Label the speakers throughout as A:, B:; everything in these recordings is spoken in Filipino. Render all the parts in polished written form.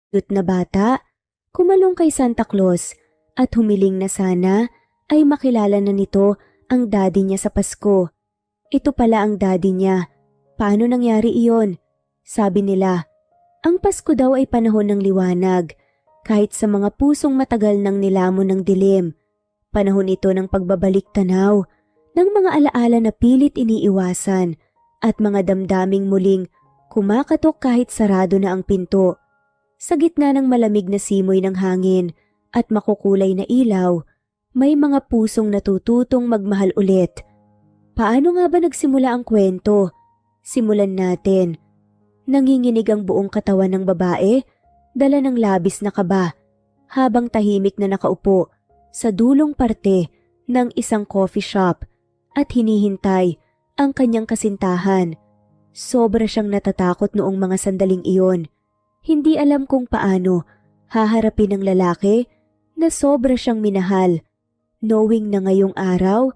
A: cute na bata, kumalong kay Santa Claus at humiling na sana ay makilala na nito ang daddy niya sa Pasko. Ito pala ang daddy niya. Paano nangyari iyon? Sabi nila, ang Pasko daw ay panahon ng liwanag, kahit sa mga pusong matagal nang nilamon ng dilim. Panahon ito ng pagbabalik tanaw, ng mga alaala na pilit iniiwasan, at mga damdaming muling kumakatok kahit sarado na ang pinto. Sa gitna ng malamig na simoy ng hangin at makukulay na ilaw, may mga pusong natututong magmahal ulit. Paano nga ba nagsimula ang kwento? Simulan natin. Nanginginig ang buong katawan ng babae, dala ng labis na kaba, habang tahimik na nakaupo sa dulong parte ng isang coffee shop at hinihintay ang kanyang kasintahan. Sobra siyang natatakot noong mga sandaling iyon. Hindi alam kung paano haharapin ng lalaki na sobra siyang minahal, knowing na ngayong araw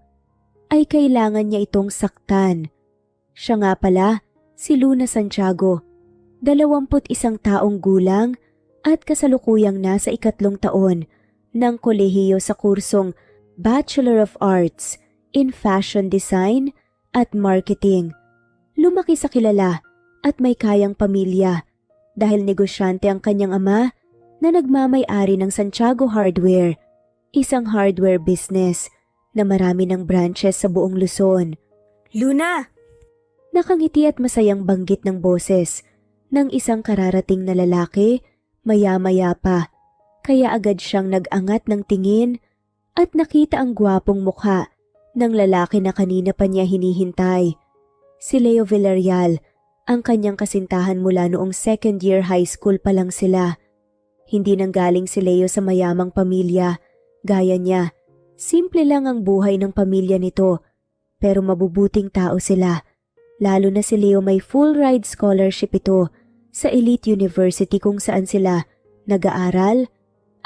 A: ay kailangan niya itong saktan. Siya nga pala, si Luna Santiago, 21 taong gulang at kasalukuyang nasa 3 taon ng kolehiyo sa kursong Bachelor of Arts in Fashion Design at Marketing. Lumaki sa kilala at may kayang pamilya dahil negosyante ang kanyang ama na nagmamay-ari ng Santiago Hardware, isang hardware business na marami ng branches sa buong Luzon.
B: Luna!
A: Nakangiti at masayang banggit ng boses ng isang kararating na lalaki, maya-maya pa, kaya agad siyang nag-angat ng tingin at nakita ang gwapong mukha ng lalaki na kanina pa niya hinihintay. Si Leo Villarreal, ang kanyang kasintahan mula noong 2nd year high school pa lang sila. Hindi nanggaling si Leo sa mayamang pamilya, gaya niya. Simple lang ang buhay ng pamilya nito, pero mabubuting tao sila. Lalo na si Leo, may full ride scholarship ito sa elite university kung saan sila nag-aaral,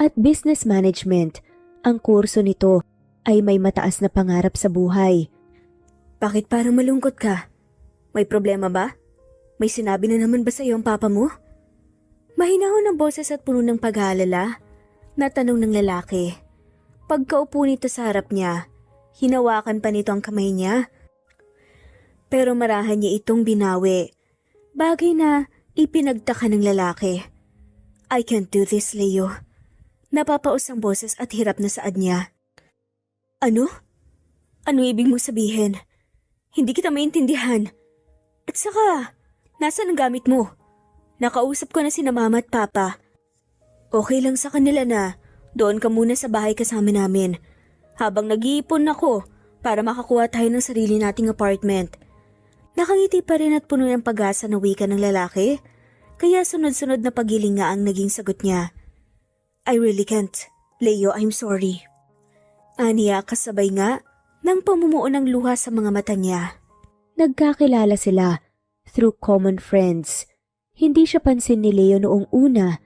A: at business management. Ang kurso nito ay may mataas na pangarap sa buhay.
B: Bakit parang malungkot ka? May problema ba? May sinabi na naman ba sa iyo ang papa mo? Mahinahon ang boses at puno ng pag-aalala, natanong ng lalaki. Pagkaupo nito sa harap niya, hinawakan pa nito ang kamay niya. Pero marahan niya itong binawi. Bagay na ipinagtaka ng lalaki. I can't do this, Leo. Napapaos ang boses at hirap na saad niya. Ano? Ano ibig mo sabihin? Hindi kita maintindihan. At saka, nasaan ang gamit mo? Nakausap ko na sina mama at papa. Okay lang sa kanila na doon ka muna sa bahay kasama namin habang nag-iipon ako para makakuha tayo ng sarili nating apartment. Nakangiti pa rin at puno ng pag-asa na wika ng lalaki, kaya sunod-sunod na pagiling nga ang naging sagot niya. I really can't. Leo, I'm sorry. Aniya kasabay nga ng pamumuo ng luha sa mga mata niya.
A: Nagkakilala sila through common friends. Hindi siya pansin ni Leo noong una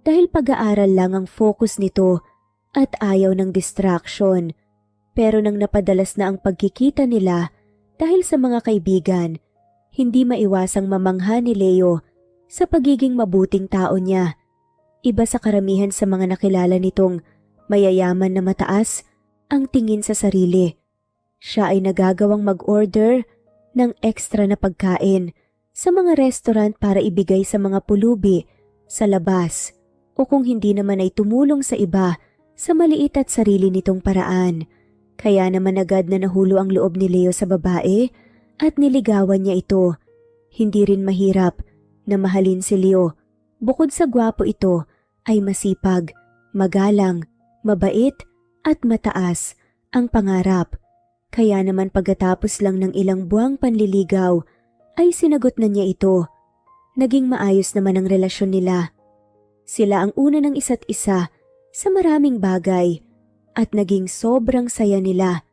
A: dahil pag-aaral lang ang focus nito at ayaw ng distraction. Pero nang napadalas na ang pagkikita nila dahil sa mga kaibigan, hindi maiwasang mamangha ni Leo sa pagiging mabuting tao niya. Iba sa karamihan sa mga nakilala nitong mayayaman na mataas ang tingin sa sarili. Siya ay nagagawang mag-order ng extra na pagkain sa mga restaurant para ibigay sa mga pulubi sa labas, o kung hindi naman ay tumulong sa iba sa maliit at sarili nitong paraan. Kaya naman agad na nahulo ang loob ni Leo sa babae at niligawan niya ito. Hindi rin mahirap na mahalin si Leo. Bukod sa gwapo ito ay masipag, magalang, mabait at mataas ang pangarap. Kaya naman pagkatapos lang ng ilang buwang panliligaw ay sinagot na niya ito. Naging maayos naman ang relasyon nila. Sila ang una ng isa't isa sa maraming bagay at naging sobrang saya nila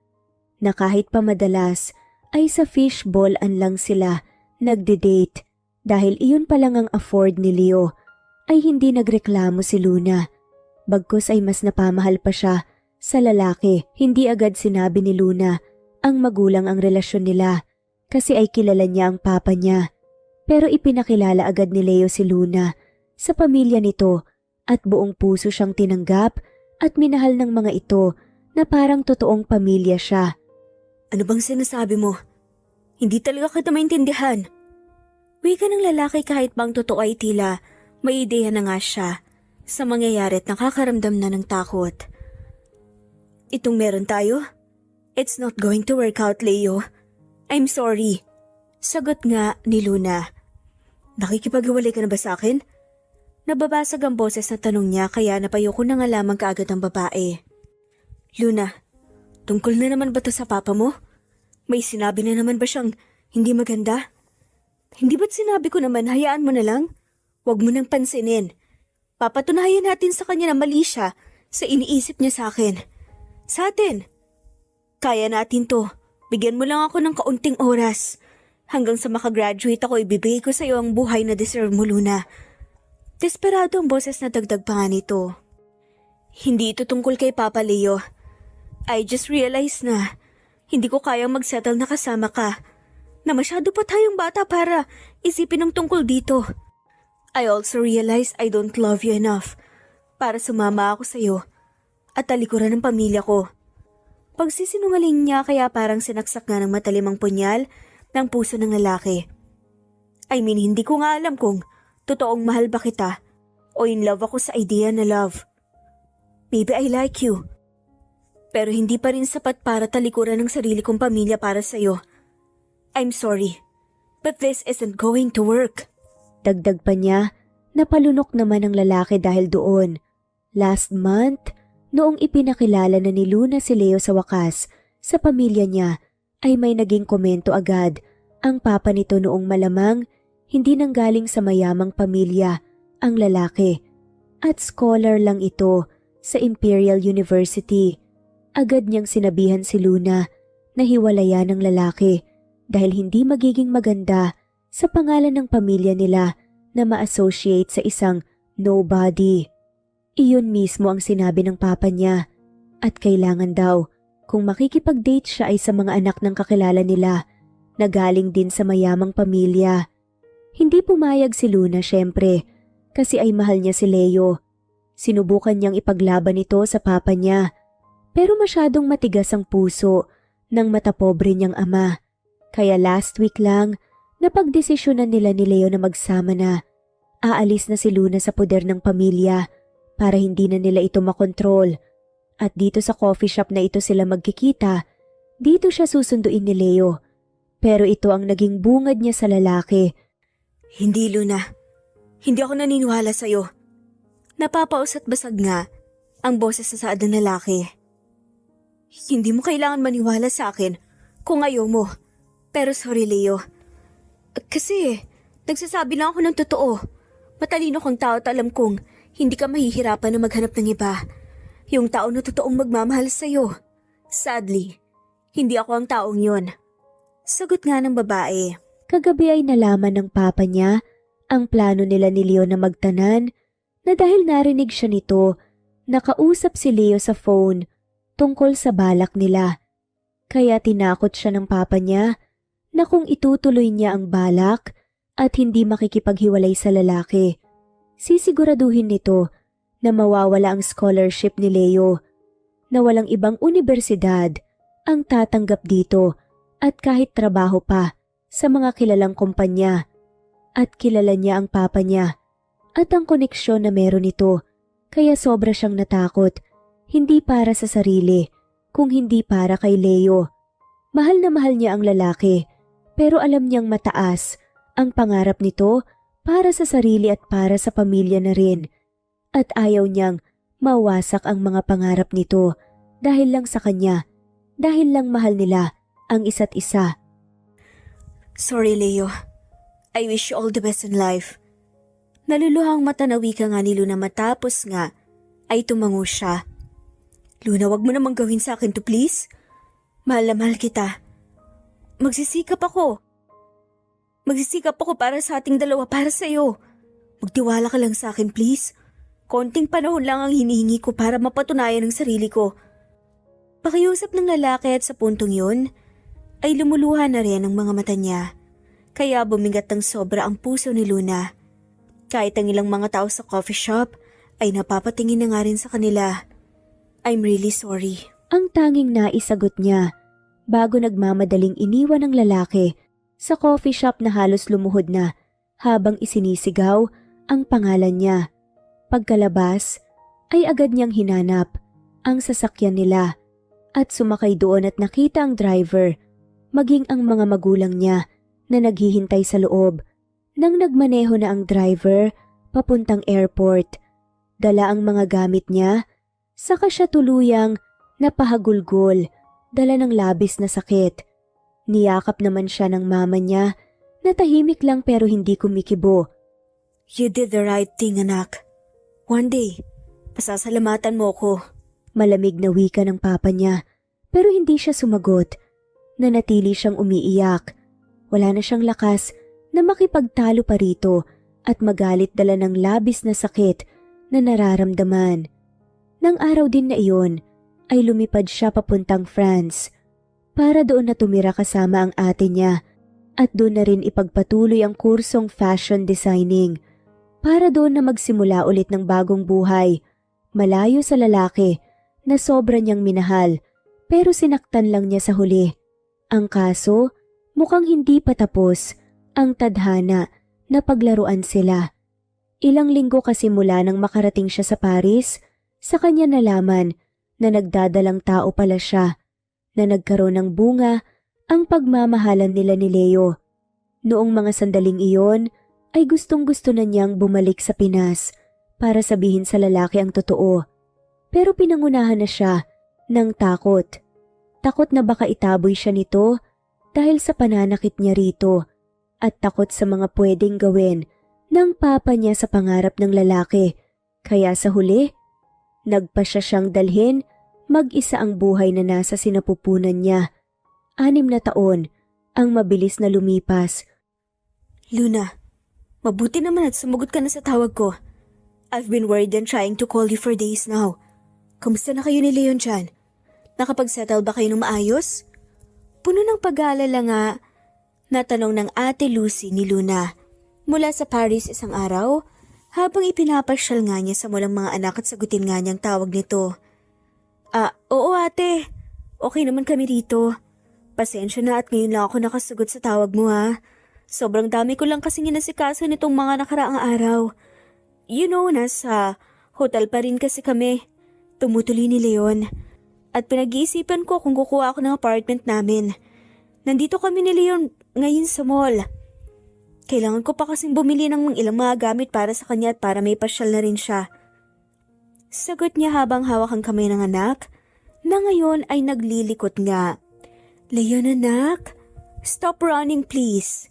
A: na kahit pa madalas ay sa fishballan lang sila nagde-date dahil iyon pa lang ang afford ni Leo ay hindi nagreklamo si Luna. Bagkus ay mas napamahal pa siya sa lalaki. Hindi agad sinabi ni Luna ang magulang ang relasyon nila kasi ay kilala niya ang papa niya. Pero ipinakilala agad ni Leo si Luna sa pamilya nito at buong puso siyang tinanggap at minahal ng mga ito na parang totoong pamilya siya.
B: Ano bang sinasabi mo? Hindi talaga kita maintindihan. Wika ng lalaki kahit bang totoo ay tila may ideya na nga siya sa mangyayari at nakakaramdam na ng takot. Itong meron tayo? It's not going to work out, Leo. I'm sorry. Sagot nga ni Luna. Nakikipaghiwalay ka na ba sa akin? Nababasag ang boses na tanong niya kaya napayoko na nga lamang kaagad ang babae. Luna, tungkol na naman ba to sa papa mo? May sinabi na naman ba siyang hindi maganda? Hindi ba't sinabi ko naman hayaan mo na lang? Huwag mo nang pansinin. Papatunayan natin sa kanya na mali siya sa iniisip niya sa akin. Sa atin. Kaya natin to. Bigyan mo lang ako ng kaunting oras. Hanggang sa makagraduate ako, ibibigay ko sa iyo ang buhay na deserve mo, Luna. Desperado ang boses na dagdag pa nga nito. Hindi ito tungkol kay Papa Leo. I just realized na hindi ko kayang magsettle na kasama ka. Na masyado pa tayong bata para isipin ang tungkol dito. I also realized I don't love you enough para sumama ako sa iyo at talikuran ng pamilya ko. Pagsisinungaling niya kaya parang sinaksak nga ng matalimang punyal ng puso ng lalaki. I mean, hindi ko nga alam kung totoong mahal ba kita o in love ako sa idea na love. Maybe I like you. Pero hindi pa rin sapat para talikuran ng sarili kong pamilya para sa'yo. I'm sorry, but this isn't going to work.
A: Dagdag pa niya, napalunok naman ang lalaki dahil doon. Last month, noong ipinakilala na ni Luna si Leo sa wakas, sa pamilya niya, ay may naging komento agad. Ang papa nito noong malamang, hindi nanggaling sa mayamang pamilya, ang lalaki. At scholar lang ito sa Imperial University. Agad niyang sinabihan si Luna na hiwalayan ng lalaki dahil hindi magiging maganda sa pangalan ng pamilya nila na ma-associate sa isang nobody. Iyon mismo ang sinabi ng papa niya at kailangan daw kung makikipag-date siya ay sa mga anak ng kakilala nila na galing din sa mayamang pamilya. Hindi pumayag si Luna syempre kasi ay mahal niya si Leo. Sinubukan niyang ipaglaban ito sa papa niya pero masyadong matigas ang puso ng matapobre niyang ama. Kaya last week lang napagdesisyonan nila ni Leo na magsama na. Aalis na si Luna sa poder ng pamilya para hindi na nila ito makontrol. At dito sa coffee shop na ito sila magkikita, dito siya susunduin ni Leo. Pero ito ang naging bungad niya sa lalaki.
B: Hindi, Luna. Hindi ako naniniwala sa'yo. Napapaus at basag nga ang boses sa saad ng lalaki. Hindi mo kailangan maniwala sa akin kung ayaw mo. Pero sorry, Leo. Kasi nagsasabi lang ako ng totoo. Matalino kang tao at alam kong hindi ka mahihirapan na maghanap ng iba. Yung tao na totoong magmamahal sa'yo. Sadly, hindi ako ang taong yon. Sagot nga ng babae.
A: Kagabi ay nalaman ng papa niya ang plano nila ni Leo na magtanan na dahil narinig siya nito, nakausap si Leo sa phone tungkol sa balak nila. Kaya tinakot siya ng papa niya na kung itutuloy niya ang balak at hindi makikipaghiwalay sa lalaki, sisiguraduhin nito na mawawala ang scholarship ni Leo, na walang ibang universidad ang tatanggap dito at kahit trabaho pa sa mga kilalang kumpanya. At kilala niya ang papa niya at ang koneksyon na meron ito, kaya sobra siyang natakot, hindi para sa sarili, kung hindi para kay Leo. Mahal na mahal niya ang lalaki, pero alam niyang mataas ang pangarap nito para sa sarili at para sa pamilya na rin. At ayaw niyang mawasak ang mga pangarap nito dahil lang sa kanya, dahil lang mahal nila ang isa't isa.
B: Sorry, Leo. I wish you all the best in life. Naluluhang matanawi ka nga ni Luna matapos nga ay tumango siya. Luna, wag mo namang gawin sa akin to, please. Mahal na mahal kita. Magsisikap ako. Magsisikap ako para sa ating dalawa, para sa'yo. Magtiwala ka lang sa akin, please. Konting panahon lang ang hinihingi ko para mapatunayan ang sarili ko. Pakiusap ng lalaki at sa puntong yun, ay lumuluha na rin ang mga mata niya. Kaya bumigat ng sobra ang puso ni Luna. Kahit ang ilang mga tao sa coffee shop ay napapatingin na nga rin sa kanila. I'm really sorry.
A: Ang tanging naisagot niya bago nagmamadaling iniwan ng lalaki sa coffee shop na halos lumuhod na habang isinisigaw ang pangalan niya. Pagkalabas ay agad niyang hinanap ang sasakyan nila at sumakay doon at nakita ang driver maging ang mga magulang niya na naghihintay sa loob. Nang nagmaneho na ang driver papuntang airport, dala ang mga gamit niya, saka siya tuluyang napahagulgol, dala ng labis na sakit. Niyakap naman siya ng mama niya na tahimik lang pero hindi kumikibo.
B: You did the right thing, anak. One day, pasasalamatan mo ko.
A: Malamig na wika ng papa niya pero hindi siya sumagot. Nanatili siyang umiiyak. Wala na siyang lakas na makipagtalo pa rito at magalit dala ng labis na sakit na nararamdaman. Nang araw din na iyon ay lumipad siya papuntang France para doon na tumira kasama ang ate niya at doon na rin ipagpatuloy ang kursong fashion designing para doon na magsimula ulit ng bagong buhay, malayo sa lalaki na sobra niyang minahal pero sinaktan lang niya sa huli. Ang kaso, mukhang hindi pa tapos ang tadhana na paglaruan sila. Ilang linggo kasi mula nang makarating siya sa Paris, sa kanya nalaman na nagdadalang tao pala siya, na nagkaroon ng bunga ang pagmamahalan nila ni Leo. Noong mga sandaling iyon ay gustong-gusto na niyang bumalik sa Pinas para sabihin sa lalaki ang totoo. Pero pinangunahan na siya ng takot. Takot na baka itaboy siya nito dahil sa pananakit niya rito at takot sa mga pwedeng gawin ng papa niya sa pangarap ng lalaki. Kaya sa huli, nagpa siya siyang dalhin mag-isa ang buhay na nasa sinapupunan niya. 6 na taon ang mabilis na lumipas.
B: Luna, mabuti naman at sumagot ka na sa tawag ko. I've been worried and trying to call you for days now. Kamusta na kayo ni Leon dyan? Nakapag-settle ba kayo ng maayos? Puno ng pag-aalala nga, natanong ng ate Lucy ni Luna mula sa Paris isang araw habang ipinapasyal nga niya sa mulang mga anak at sagutin nga niyang tawag nito. Oo ate, okay naman kami rito. Pasensya na at ngayon lang ako nakasagot sa tawag mo ha. Sobrang dami ko lang kasing inasikaso nitong mga nakaraang araw. You know, nasa hotel pa rin kasi kami. Tumutuloy ni Leon. At pinag-iisipan ko kung kukuha ako ng apartment namin. Nandito kami ni Leon ngayon sa mall. Kailangan ko pa kasing bumili ng ilang mga gamit para sa kanya at para may pasyal na rin siya. Sagot niya habang hawak ang kamay ng anak na ngayon ay naglilikot nga. Leon anak, stop running please.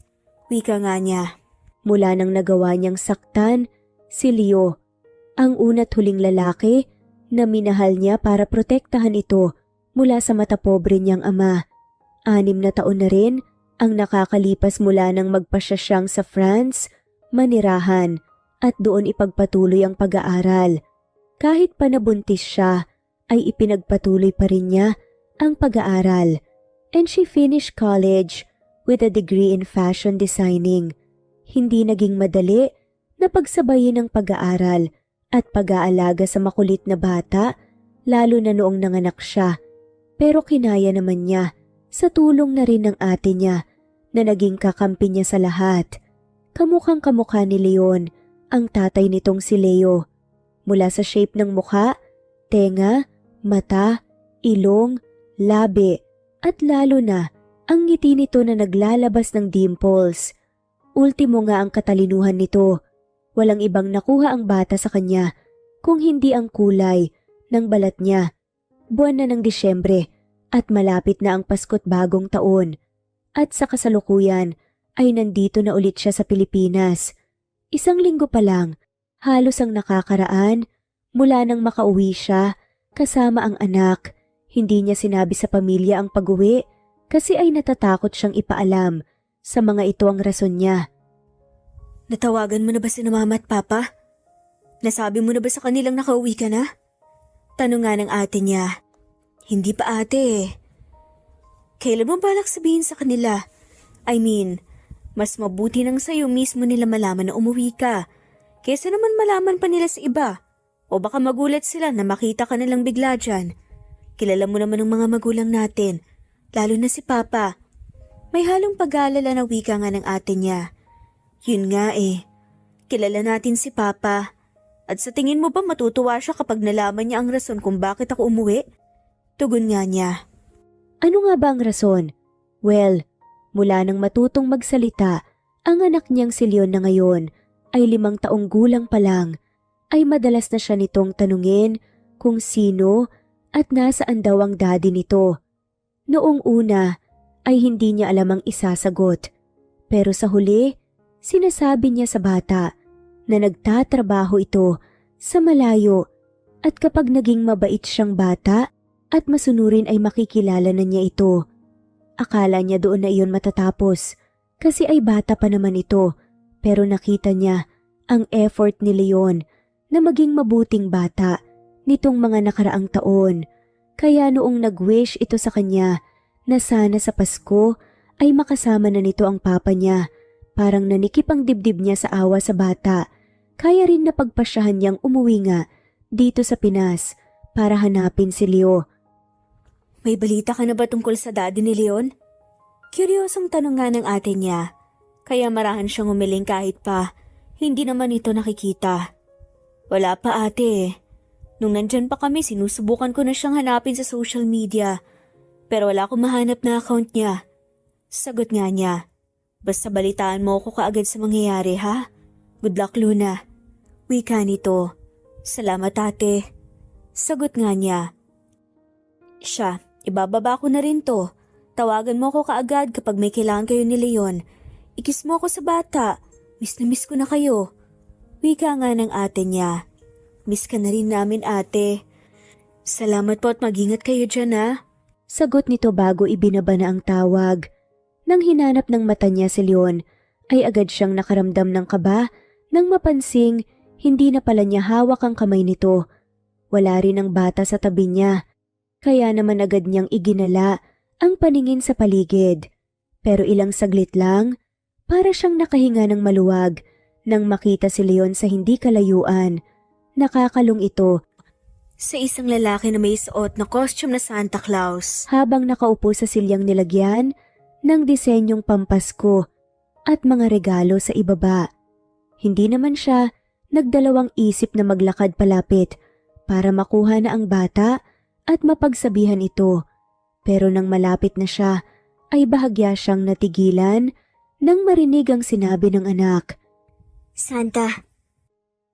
B: Wika nga niya.
A: Mula nang nagawa niyang saktan si Leo, ang una't huling lalaki na minahal niya para protektahan ito mula sa matapobre niyang ama. 6 na taon na rin ang nakakalipas mula nang magpasya siyang sa France, manirahan at doon ipagpatuloy ang pag-aaral. Kahit pa nabuntis siya, ay ipinagpatuloy pa rin niya ang pag-aaral and she finished college with a degree in fashion designing. Hindi naging madali na pagsabayin ang pag-aaral at pag-aalaga sa makulit na bata, lalo na noong nanganak siya. Pero kinaya naman niya sa tulong na rin ng ate niya na naging kakampi niya sa lahat. Kamukhang kamukha ni Leon ang tatay nitong si Leo. Mula sa shape ng mukha, tenga, mata, ilong, labi, at lalo na ang ngiti nito na naglalabas ng dimples. Ultimo nga ang katalinuhan nito. Walang ibang nakuha ang bata sa kanya kung hindi ang kulay ng balat niya. Buwan na ng Disyembre at malapit na ang Pasko't Bagong Taon. At sa kasalukuyan ay nandito na ulit siya sa Pilipinas. 1 linggo pa lang, halos ang nakakaraan mula nang makauwi siya kasama ang anak. Hindi niya sinabi sa pamilya ang pag-uwi kasi ay natatakot siyang ipaalam sa mga ito ang rason niya.
B: Natawagan mo na ba si mama at papa? Nasabi mo na ba sa kanilang nakauwi ka na? Tanong nga ng ate niya. Hindi pa ate. Kailan mo balak sabihin sa kanila? I mean, mas mabuti nang sa'yo mismo nila malaman na umuwi ka kaysa naman malaman pa nila sa iba. O baka magulat sila na makita ka nalang bigla dyan. Kilala mo naman ang mga magulang natin, lalo na si Papa. May halong pag-aalala na wika nga ng ate niya. Yun nga kilala natin si Papa. At sa tingin mo ba matutuwa siya kapag nalaman niya ang rason kung bakit ako umuwi? Tugon nga niya.
A: Ano nga ba ang rason? Well, mula nang matutong magsalita, ang anak niyang si Leon na ngayon ay 5 taong gulang pa lang, ay madalas na siya nitong tanungin kung sino at nasaan daw ang daddy nito. Noong una ay hindi niya alam ang isasagot, pero sa huli, sinasabi niya sa bata na nagtatrabaho ito sa malayo at kapag naging mabait siyang bata at masunurin ay makikilala na niya ito. Akala niya doon na iyon matatapos kasi ay bata pa naman ito, pero nakita niya ang effort ni Leon na maging mabuting bata nitong mga nakaraang taon. Kaya noong nag-wish ito sa kanya na sana sa Pasko ay makasama na nito ang papa niya, parang nanikip ang dibdib niya sa awa sa bata. Kaya rin napagpasyahan niyang umuwi nga dito sa Pinas para hanapin si Leo.
B: May balita ka na ba tungkol sa daddy ni Leon? Kuryosong tanong nga ng ate niya, kaya marahan siyang umiling kahit pa hindi naman ito nakikita. Wala pa ate. Nung nandyan pa kami, sinusubukan ko na siyang hanapin sa social media, pero wala akong mahanap na account niya. Sagot nga niya, basta balitaan mo ako kaagad sa mangyayari ha? Good luck Luna. Wika nito. Salamat ate. Sagot nga niya. Siya, ibababa ko na rin to. Tawagan mo ako kaagad kapag may kailangan kayo ni Leon. Ikis mo ako sa bata. Miss na miss ko na kayo. Wika nga ng ate niya. Miss ka na rin namin ate. Salamat po at mag-ingat kayo dyan ha.
A: Sagot nito bago ibinaba na ang tawag. Nang hinanap ng mata niya si Leon, ay agad siyang nakaramdam ng kaba nang mapansing hindi na pala niya hawak ang kamay nito. Wala rin ang bata sa tabi niya, kaya naman agad niyang iginala ang paningin sa paligid. Pero ilang saglit lang, para siyang nakahinga ng maluwag nang makita si Leon sa hindi kalayuan. Nakakalong ito
B: sa isang lalaki na may suot na costume na Santa Claus.
A: Habang nakaupo sa silyang nilagyan ng disenyong pampasko at mga regalo sa ibaba. Hindi naman siya nagdalawang isip na maglakad palapit para makuha na ang bata at mapagsabihan ito. Pero nang malapit na siya, ay bahagya siyang natigilan nang marinig ang sinabi ng anak.
C: Santa,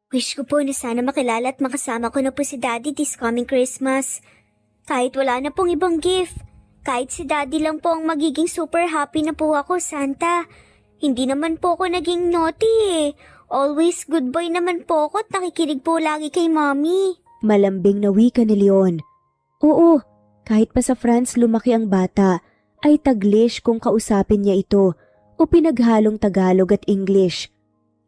C: wish ko po na sana makilala at makasama ko na po si Daddy this coming Christmas. Kahit wala na pong ibang gift, kahit si Daddy lang po ang magiging super happy na po ako, Santa. Hindi naman po ako naging naughty eh. Always good boy naman po ako at nakikinig po lagi kay Mommy.
A: Malambing na wika ni Leon. Oo, kahit pa sa France lumaki ang bata, ay Taglish kung kausapin niya ito o pinaghalong Tagalog at English.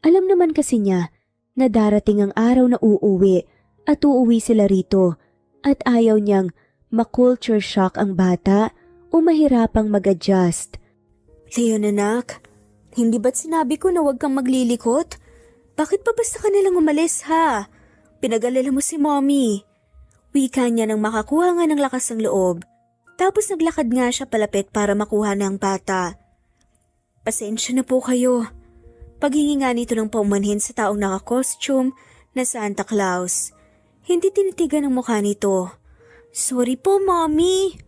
A: Alam naman kasi niya na darating ang araw na uuwi at uuwi sila rito at ayaw niyang ma-culture shock ang bata o mahirapang mag-adjust.
B: Leon anak, hindi ba't sinabi ko na huwag kang maglilikot? Bakit pa basta ka nalang umalis ha? Pinag-alala mo si Mommy. Wika niya nang makakuha nga ng lakas ng loob. Tapos naglakad nga siya palapit para makuha na ang bata. Pasensya na po kayo. Paghingi nga nito ng paumanhin sa taong naka-costume na Santa Claus. Hindi tinitigan ang mukha nito. Sorry po, Mommy.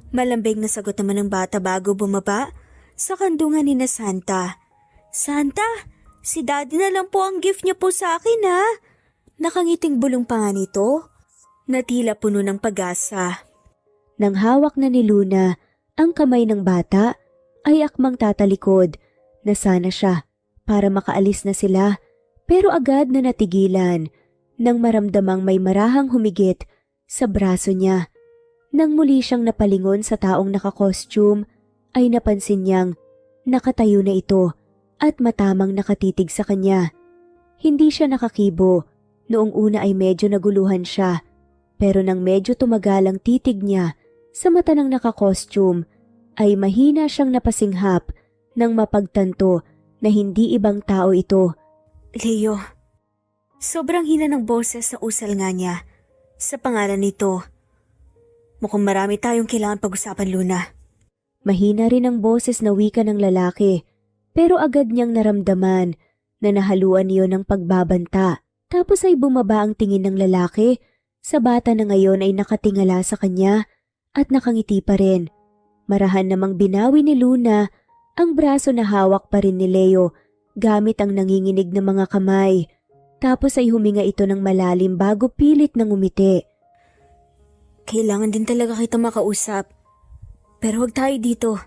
B: Malambing na sagot naman ng bata bago bumaba sa kandungan ni na Santa. Santa, si Daddy na lang po ang gift niya po sa akin ha. Nakangiting bulong pa nga nito na tila puno ng pag-asa.
A: Nang hawak na ni Luna ang kamay ng bata, ay akmang tatalikod na sana siya para makaalis na sila, pero agad na natigilan nang maramdamang may marahang humigit sa braso niya. Nang muli siyang napalingon sa taong naka-costume, ay napansin niyang nakatayo na ito at matamang nakatitig sa kanya. Hindi siya nakakibo. Noong una ay medyo naguluhan siya, pero nang medyo tumagal ang titig niya sa mata ng naka-costume, ay mahina siyang napasinghap nang mapagtanto na hindi ibang tao ito.
B: Leo, Sobrang hina ng boses sa usal nga niya. Sa pangalan nito, mukhang marami tayong kailangan pag-usapan, Luna.
A: Mahina rin ang boses na wika ng lalaki, pero agad niyang naramdaman na nahaluan niyo ng pagbabanta. Tapos ay bumaba ang tingin ng lalaki sa bata na ngayon ay nakatingala sa kanya at nakangiti pa rin. Marahan namang binawi ni Luna ang braso na hawak pa rin ni Leo gamit ang nanginginig na mga kamay. Tapos ay huminga ito ng malalim bago pilit nang umiti.
B: Kailangan din talaga kita makausap. Pero huwag tayo dito.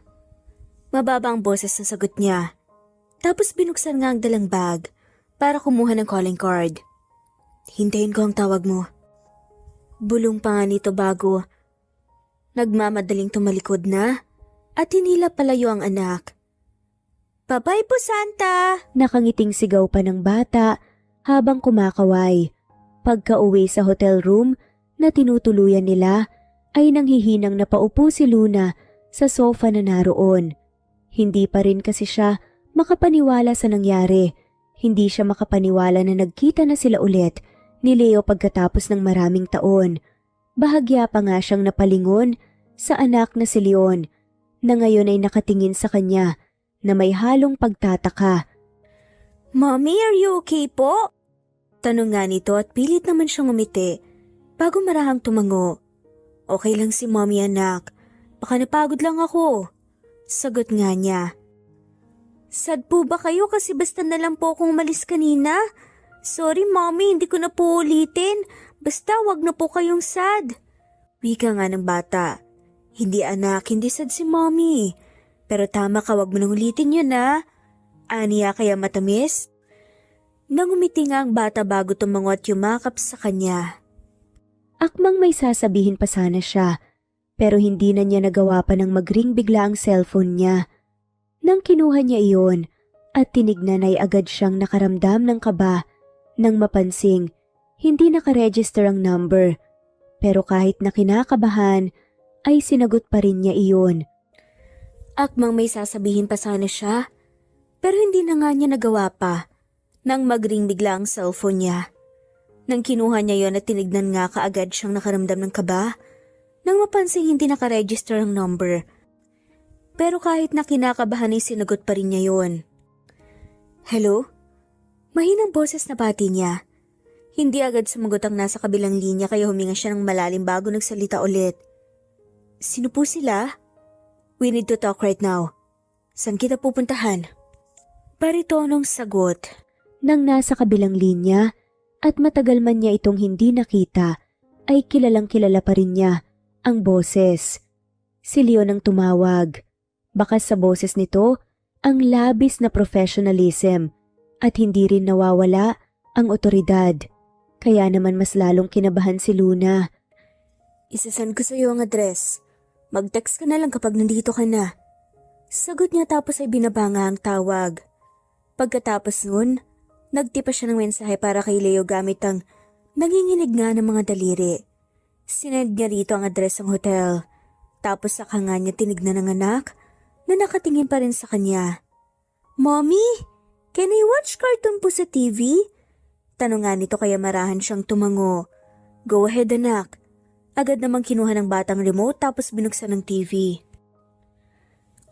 B: Mababa ang boses na sagot niya. Tapos binuksan nga ang dalang bag para kumuha ng calling card. Hintayin ko ang tawag mo. Bulong pa nga nito bago nagmamadaling tumalikod na at hinila palayo ang anak. Bye-bye po, Santa!
A: Nakangiting sigaw pa ng bata habang kumakaway. Pagka-uwi sa hotel room na tinutuluyan nila ay nanghihinang napaupo si Luna sa sofa na naroon. Hindi pa rin kasi siya makapaniwala sa nangyari. Hindi siya makapaniwala na nagkita na sila ulit ni Leo pagkatapos ng maraming taon. Bahagya pa nga siyang napalingon sa anak na si Leon na ngayon ay nakatingin sa kanya na may halong pagtataka.
B: Mommy, are you okay po? Tanong nga nito at pilit naman siyang umiti bago marahang tumango. Okay lang si Mommy, anak. Baka napagod lang ako. Sagot nga niya. Sad po ba kayo kasi basta na lang po akong umalis kanina? Sorry, Mommy, hindi ko na po ulitin. Basta wag na po kayong sad. Wika nga ng bata. Hindi anak, hindi sad si Mommy. Pero tama ka, wag mo nang ulitin yun ha. Aniya kaya matamis? Nangumiti nga ang bata bago tumango at yumakap sa kanya.
A: Akmang may sasabihin pa sana siya, pero hindi na niya nagawa pa ng mag-ring bigla ang cellphone niya. Nang kinuha niya iyon at tinignan ay agad siyang nakaramdam ng kaba nang mapansing hindi nakaregister ang number. Pero kahit na kinakabahan ay sinagot pa rin niya iyon.
B: Akmang may sasabihin pa sana siya, pero hindi na nga niya nagawa pa nang mag-ring bigla ang cellphone niya. Nang kinuha niya yon at tinignan nga kaagad siyang nakaramdam ng kaba nang mapansing hindi nakaregister ang number. Pero kahit na kinakabahan ay sinagot pa rin niya yon. Hello? Mahinang boses na bati niya. Hindi agad sumagot ang nasa kabilang linya kaya huminga siya ng malalim bago nagsalita ulit. Sino po sila? We need to talk right now. Saan kita pupuntahan? Baritonong sagot.
A: Nang nasa kabilang linya at matagal man niya itong hindi nakita, ay kilalang kilala pa rin niya ang boses. Si Leon ang tumawag. Bakas sa boses nito ang labis na professionalism at hindi rin nawawala ang otoridad. Kaya naman mas lalong kinabahan si Luna.
B: Isasend ko sa iyo ang address. Mag-text ka na lang kapag nandito ka na. Sagot niya tapos ay binaba nga ang tawag. Pagkatapos nun, nagtipa siya ng mensahe para kay Leo gamit ang nanginginig nga ng mga daliri. Sinend niya rito ang address ng hotel. Tapos saka nga niya tinignan ng anak na nakatingin pa rin sa kanya. Mommy, can I watch cartoon po sa TV? Tanong nga nito kaya marahan siyang tumango. Go ahead anak. Agad namang kinuha ng batang remote tapos binuksan ng TV.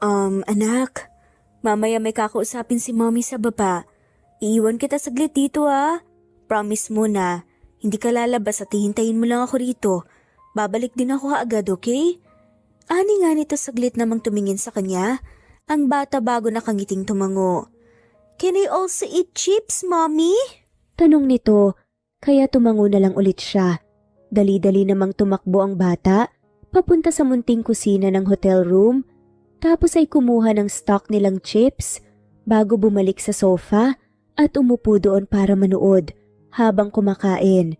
B: Anak, mamaya may kakausapin si Mommy sa baba. Iiwan kita saglit dito ah. Promise mo na, hindi ka lalabas at hihintayin mo lang ako rito. Babalik din ako agad, okay? Ani nga nito saglit namang tumingin sa kanya, ang bata bago nakangiting tumango. Can I also eat chips, Mommy?
A: Tanong nito, kaya tumango na lang ulit siya. Dali-dali namang tumakbo ang bata, papunta sa munting kusina ng hotel room, tapos ay kumuha ng stock nilang chips bago bumalik sa sofa at umupo doon para manood habang kumakain.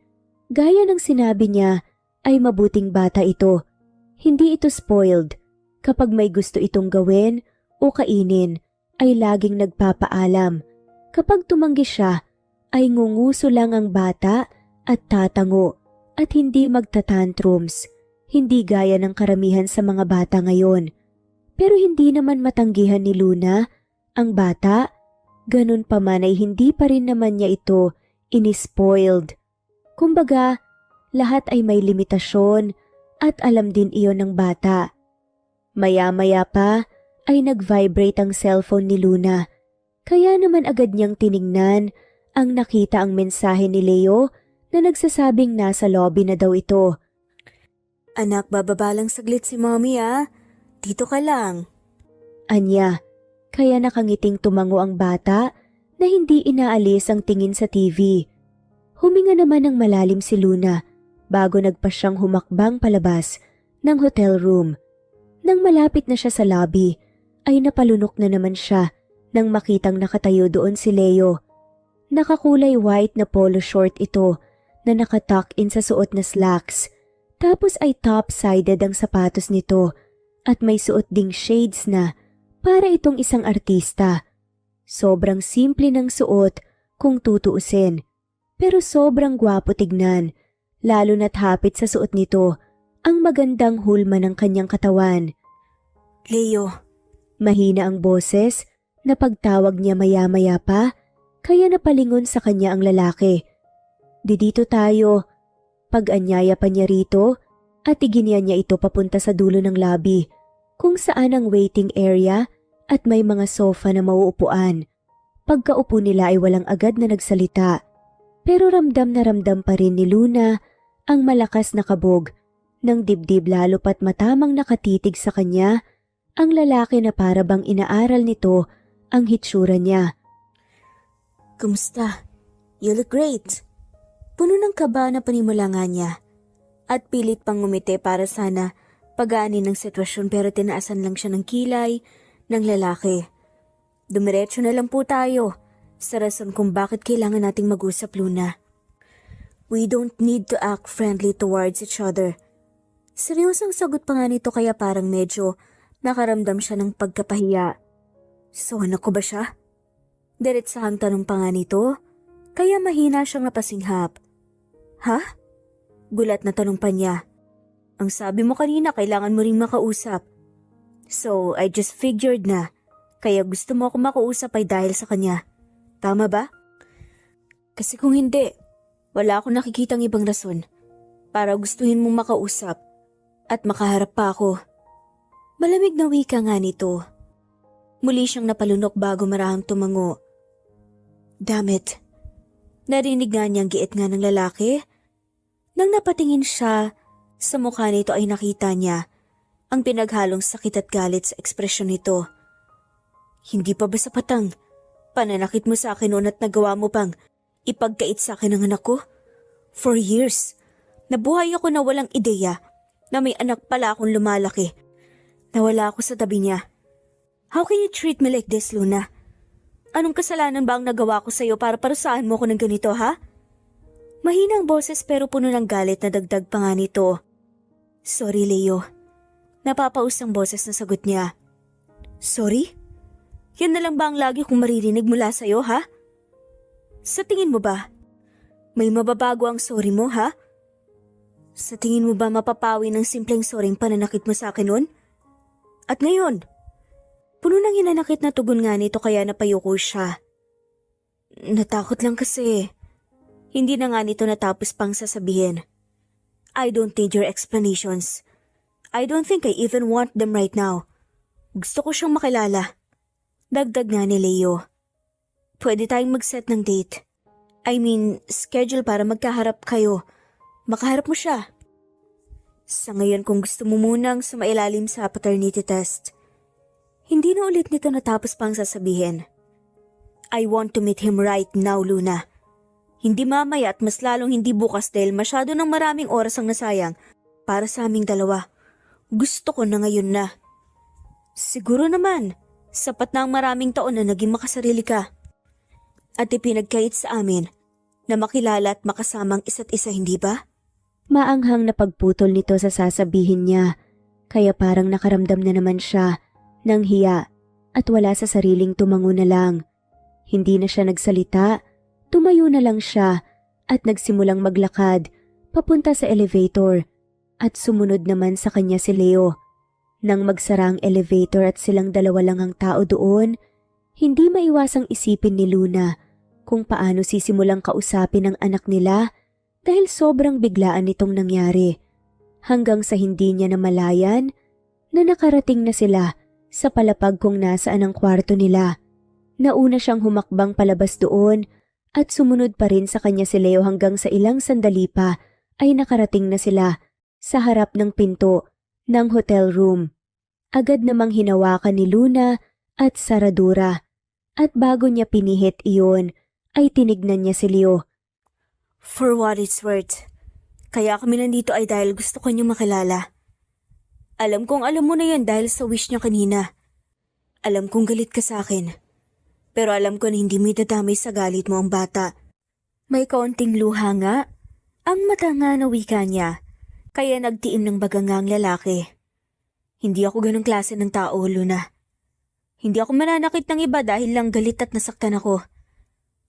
A: Gaya ng sinabi niya ay mabuting bata ito. Hindi ito spoiled. Kapag may gusto itong gawin o kainin ay laging nagpapaalam. Kapag tumanggi siya ay ngunguso lang ang bata at tatango at hindi magtatantrums. Hindi gaya ng karamihan sa mga bata ngayon. Pero hindi naman matanggihan ni Luna ang bata. Ganun pa man ay hindi pa rin naman niya ito inispoiled. Kumbaga, lahat ay may limitasyon at alam din iyon ng bata. Maya-maya pa ay nag-vibrate ang cellphone ni Luna. Kaya naman agad niyang tiningnan ang nakita ang mensahe ni Leo na nagsasabing nasa lobby na daw ito.
B: Anak, bababa lang saglit si mommy Dito ka lang.
A: Anya, kaya nakangiting tumango ang bata na hindi inaalis ang tingin sa TV. Huminga naman ng malalim si Luna bago nagpa siyang humakbang palabas ng hotel room. Nang malapit na siya sa lobby, ay napalunok na naman siya nang makitang nakatayo doon si Leo. Nakakulay white na polo short ito na nakatuck in sa suot na slacks. Tapos ay top-sided ang sapatos nito at may suot ding shades na para itong isang artista. Sobrang simple ng suot kung tutuusin, pero sobrang gwapo tignan, lalo na't hapit sa suot nito ang magandang hulma ng kanyang katawan.
B: Leo.
A: Mahina ang boses na pagtawag niya maya-maya pa, kaya napalingon sa kanya ang lalaki. Dito tayo. Pag-anyaya pa niya rito at iginiya niya ito papunta sa dulo ng lobby kung saan ang waiting area at may mga sofa na mauupuan. Pagkaupo nila ay walang agad na nagsalita. Pero ramdam na ramdam pa rin ni Luna ang malakas na kabog ng dibdib lalo pat matamang nakatitig sa kanya ang lalaki na para bang inaaral nito ang hitsura niya.
B: Kumusta? You look great. Puno ng kaba na panimula nga niya at pilit pang ngumiti para sana pagaanin ng sitwasyon pero tinaasan lang siya ng kilay ng lalaki. Dumiretso na lang po tayo sa rason kung bakit kailangan nating mag-usap, Luna. We don't need to act friendly towards each other. Seryosang sagot pa nga nito kaya parang medyo nakaramdam siya ng pagkapahiya. So anak ko ba siya? Diretsahang tanong pa nga nito, kaya mahina siyang napasinghap. Ha? Gulat na tanong pa niya. Ang sabi mo kanina kailangan mo ring makausap. So I just figured na kaya gusto mo ako makausap ay dahil sa kanya. Tama ba? Kasi kung hindi, wala akong nakikitang ibang rason para gustuhin mong makausap at makaharap pa ako. Malamig na wika nga nito. Muli siyang napalunok bago marahang tumango. Damn it. Narinig nga niyang giit nga ng lalaki. Nang napatingin siya, sa mukha nito ay nakita niya ang pinaghalong sakit at galit sa ekspresyon nito. Hindi pa ba sapatang pananakit mo sa akin noon at nagawa mo pang ipagkait sa akin ang anak ko? For years, nabuhay ako na walang ideya na may anak pala akong lumalaki. Nawala ako sa tabi niya. How can you treat me like this, Luna? Anong kasalanan ba ang nagawa ko sa'yo para parusahan mo ko ng ganito, ha? Mahina ang boses pero puno ng galit na dagdag pa nga nito. Sorry, Leo. Napapaus ang boses na sagot niya. Sorry? Yan na lang ba ang lagi kong maririnig mula sa'yo, ha? Sa tingin mo ba, may mababago ang sorry mo, ha? Sa tingin mo ba mapapawi ng simpleng soring pananakit mo sa akin nun? At ngayon, puno ng hinanakit na tugon nga nito kaya napayuko siya. Natakot lang kasi. Hindi na nga nito natapos pang sasabihin. I don't need your explanations. I don't think I even want them right now. Gusto ko siyang makilala. Dagdag nga ni Leo. Pwede tayong mag-set ng date. I mean, schedule para magkaharap kayo. Makaharap mo siya. Sa ngayon kung gusto mo munang sumailalim sa paternity test. Hindi na ulit nito natapos pang sasabihin. I want to meet him right now, Luna. Hindi mamaya at mas lalong hindi bukas dahil masyado ng maraming oras ang nasayang para sa aming dalawa. Gusto ko na ngayon na. Siguro naman, sapat na ang maraming taon na naging makasarili ka. At ipinagkait sa amin na makilala at makasamang isa't isa, hindi ba?
A: Maanghang na pagputol nito sa sasabihin niya, kaya parang nakaramdam na naman siya ng hiya at wala sa sariling tumango na lang. Hindi na siya nagsalita, tumayo na lang siya at nagsimulang maglakad papunta sa elevator at sumunod naman sa kanya si Leo. Nang magsara ang elevator at silang dalawa lang ang tao doon, hindi maiwasang isipin ni Luna kung paano sisimulang kausapin ang anak nila dahil sobrang biglaan nitong nangyari. Hanggang sa hindi niya namalayan na nakarating na sila sa palapag kung nasaan ang kwarto nila. Nauna siyang humakbang palabas doon at sumunod pa rin sa kanya si Leo hanggang sa ilang sandali pa ay nakarating na sila sa harap ng pinto ng hotel room. Agad namang hinawakan ni Luna at saradura at bago niya pinihit iyon ay tinignan niya si Leo.
B: For what it's worth, kaya kami nandito ay dahil gusto ko niyong makilala. Alam kong alam mo na yan dahil sa wish niya kanina. Alam kong galit ka sa akin. Pero alam ko na hindi mo idadamay sa galit mo ang bata. May kaunting luha nga. Ang mata nga na wika niya. Kaya nagtiim ng baga nga ang lalaki. Hindi ako ganong klase ng tao, Luna. Hindi ako mananakit ng iba dahil lang galit at nasaktan ako.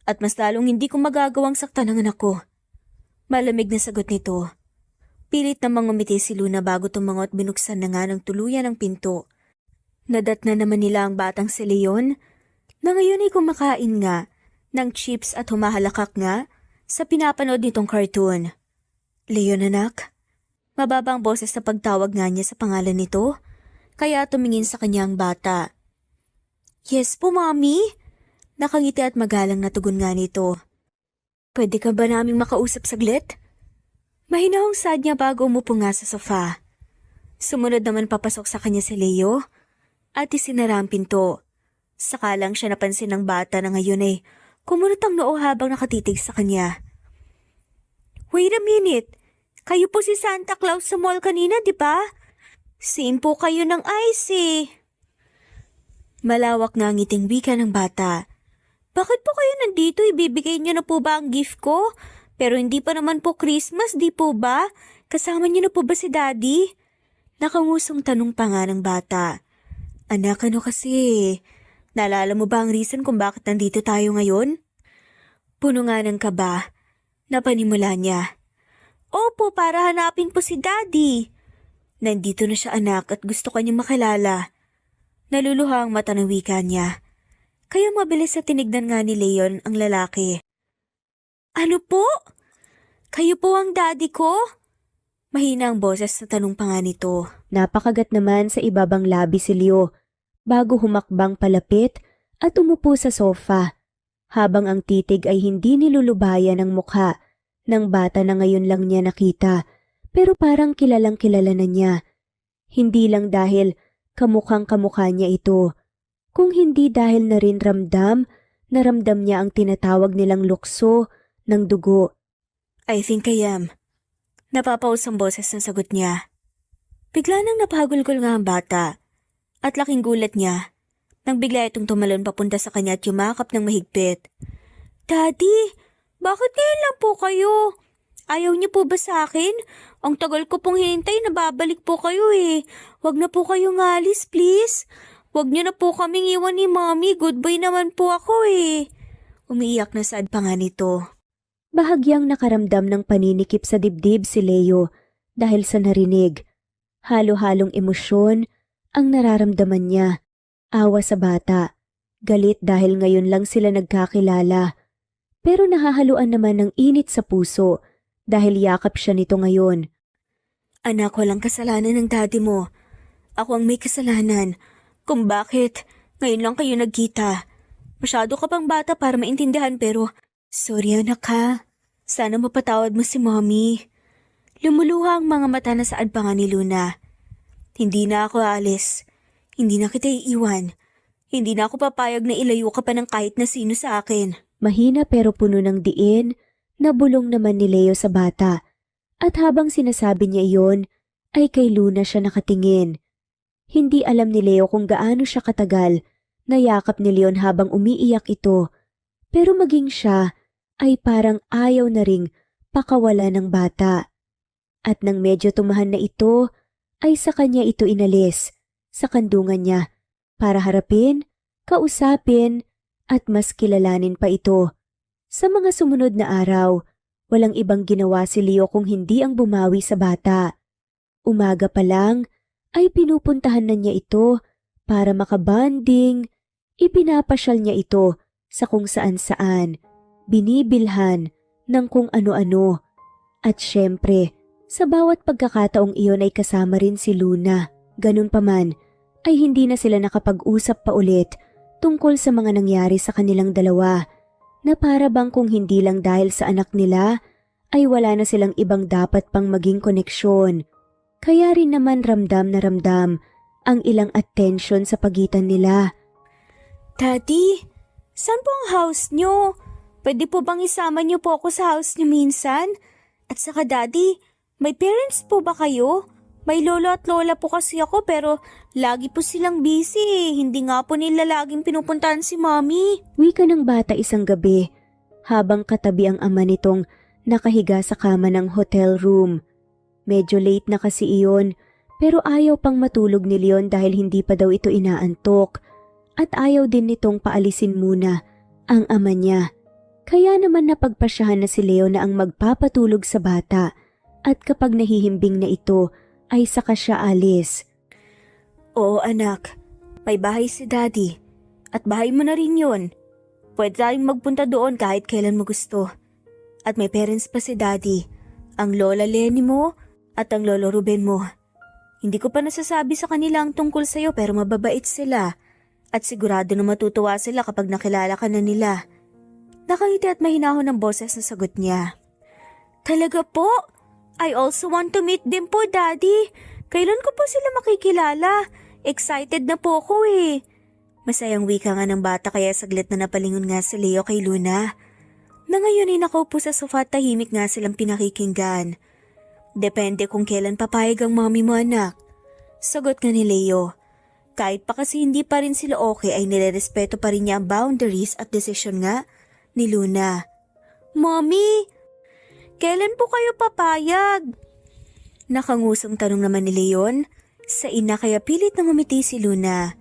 B: At mas lalong hindi ko magagawang saktan ng anak ko. Malamig na sagot nito. Pilit namang umiti si Luna bago tumangot binuksan na nga ng tuluyan ang pinto. Nadat na naman nila ang batang si Leon na ngayon ay kumakain nga ng chips at humahalakak nga sa pinapanood nitong cartoon. Leon anak, mababang boses sa pagtawag nga niya sa pangalan nito kaya tumingin sa kanya ang bata. Yes po, Mommy. Nakangiti at magalang na tugon nga nito. Pwede ka ba naming makausap saglit? Mahinahong sad niya bago umupo nga sa sofa. Sumunod naman papasok sa kanya si Leo at isinara ang pinto. Saka lang siya napansin ng bata na ngayon ay kumunot ang noo habang nakatitig sa kanya. Wait a minute! Kayo po si Santa Claus sa mall kanina, di ba? Same po kayo ng ice eh. Malawak nga ang ngiting wika ng bata. Bakit po kayo nandito? Ibibigay niyo na po ba ang gift ko? Pero hindi pa naman po Christmas, di po ba? Kasama niyo na po ba si Daddy? Nakangusong tanong pa nga ng bata. Anak, ano kasi? Naalala mo ba ang reason kung bakit nandito tayo ngayon? Puno nga ng kaba. Napanimula niya. Opo, para hanapin po si Daddy. Nandito na siya anak at gusto kanyang makilala. Naluluha ang mata ng wika niya. Kaya mabilis na tinignan nga ni Leon ang lalaki. Ano po? Kayo po ang daddy ko? Mahina ang boses na tanong pa nga nito.
A: Napakagat naman sa ibabang labi si Leo bago humakbang palapit at umupo sa sofa habang ang titig ay hindi nilulubayan ang mukha ng bata na ngayon lang niya nakita pero parang kilalang kilala na niya. Hindi lang dahil kamukhang kamukha niya ito, kung hindi dahil na rin naramdam niya ang tinatawag nilang lukso ng dugo.
B: I think I am. Napapaus ang boses ng sagot niya. Bigla nang napahagulgol nga ang bata at laking gulat niya nang bigla itong tumalon papunta sa kanya at yumakap ng mahigpit. Daddy, bakit ngayon lang po kayo? Ayaw niyo po ba sa akin? Ang tagal ko pong hinintay na babalik po kayo eh. Huwag na po kayong alis, please. Huwag niyo na po kaming iwan ni Mommy. Goodbye naman po ako eh. Umiiyak na sad pa nga nito.
A: Bahagyang nakaramdam ng paninikip sa dibdib si Leo dahil sa narinig. Halo-halong emosyon ang nararamdaman niya. Awa sa bata. Galit dahil ngayon lang sila nagkakilala. Pero nahahaluan naman ng init sa puso dahil yakap siya nito ngayon.
B: Anak, walang kasalanan ng daddy mo. Ako ang may kasalanan. Kung bakit ngayon lang kayo nagkita. Masyado ka pang bata para maintindihan pero sorry anak ha. Sana mapatawad mo si Mommy. Lumuluha ang mga mata na saad pa nga ni Luna. Hindi na ako alis. Hindi na kita iiwan. Hindi na ako papayag na ilayo ka pa ng kahit na sino sa akin.
A: Mahina pero puno ng diin na bulong naman ni Leo sa bata. At habang sinasabi niya iyon, ay kay Luna siya nakatingin. Hindi alam ni Leo kung gaano siya katagal na yakap ni Leon habang umiiyak ito. Pero maging siya ay parang ayaw na ring pakawala ng bata. At nang medyo tumahan na ito, ay sa kanya ito inalis, sa kandungan niya, para harapin, kausapin, at mas kilalanin pa ito. Sa mga sumunod na araw, walang ibang ginawa si Leo kung hindi ang bumawi sa bata. Umaga pa lang, ay pinupuntahan na niya ito para makabanding, ipinapasyal niya ito sa kung saan-saan. binibilhan ng kung ano-ano. At syempre, sa bawat pagkakataong iyon ay kasama rin si Luna. Ganun pa man, ay hindi na sila nakapag-usap pa ulit tungkol sa mga nangyari sa kanilang dalawa, na para bang kung hindi lang dahil sa anak nila, ay wala na silang ibang dapat pang maging koneksyon. Kaya rin naman ramdam na ramdam ang ilang attention sa pagitan nila.
B: Daddy, saan po ang house nyo? Pwede po bang isama nyo po ako sa house nyo minsan? At saka daddy, may parents po ba kayo? May lolo at lola po kasi ako pero lagi po silang busy eh. Hindi nga po nila laging pinupuntahan si mommy.
A: Wika ng bata isang gabi habang katabi ang ama nitong nakahiga sa kama ng hotel room. Medyo late na kasi iyon pero ayaw pang matulog ni Leon dahil hindi pa daw ito inaantok at ayaw din nitong paalisin muna ang ama niya. Kaya naman napagpasyahan na si Leo na ang magpapatulog sa bata at kapag nahihimbing na ito ay saka siya alis.
B: Oo anak, may bahay si daddy at bahay mo na rin yun. Pwede tayong magpunta doon kahit kailan mo gusto. At may parents pa si daddy, ang lola Lenny mo at ang lolo Ruben mo. Hindi ko pa nasasabi sa kanila ang tungkol sa'yo pero mababait sila at sigurado na matutuwa sila kapag nakilala ka na nila. Nakangiti at mahinahon ng boses na sagot niya. Talaga po? I also want to meet them po, Daddy. Kailan ko po sila makikilala? Excited na po ako eh. Masayang wika nga ng bata kaya saglit na napalingon nga si Leo kay Luna. Na ngayon ay nakaupo sa sofa at tahimik nga silang pinakikinggan. Depende kung kailan papayag ang mami mo anak. Sagot nga ni Leo. Kahit pa kasi hindi pa rin sila okay ay nilerespeto pa rin niya ang boundaries at desisyon nga ni Luna. Mommy, kailan po kayo papayag? Nakangusong tanong naman ni Leon sa ina kaya pilit na ngumiti si Luna.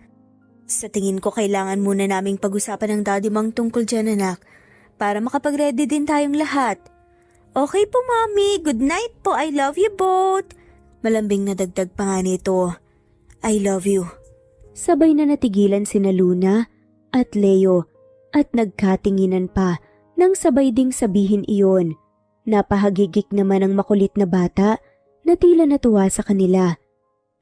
B: Sa tingin ko kailangan muna naming pag-usapan ng daddy mang tungkol dyan anak para makapag-ready din tayong lahat. Okay po mommy, good night po, I love you both. Malambing na dagdag pa nga nito. I love you.
A: Sabay na natigilan sina Luna at Leo at nagkatinginan pa nang sabay ding sabihin iyon. Napahagigik naman ang makulit na bata na tila natuwa sa kanila.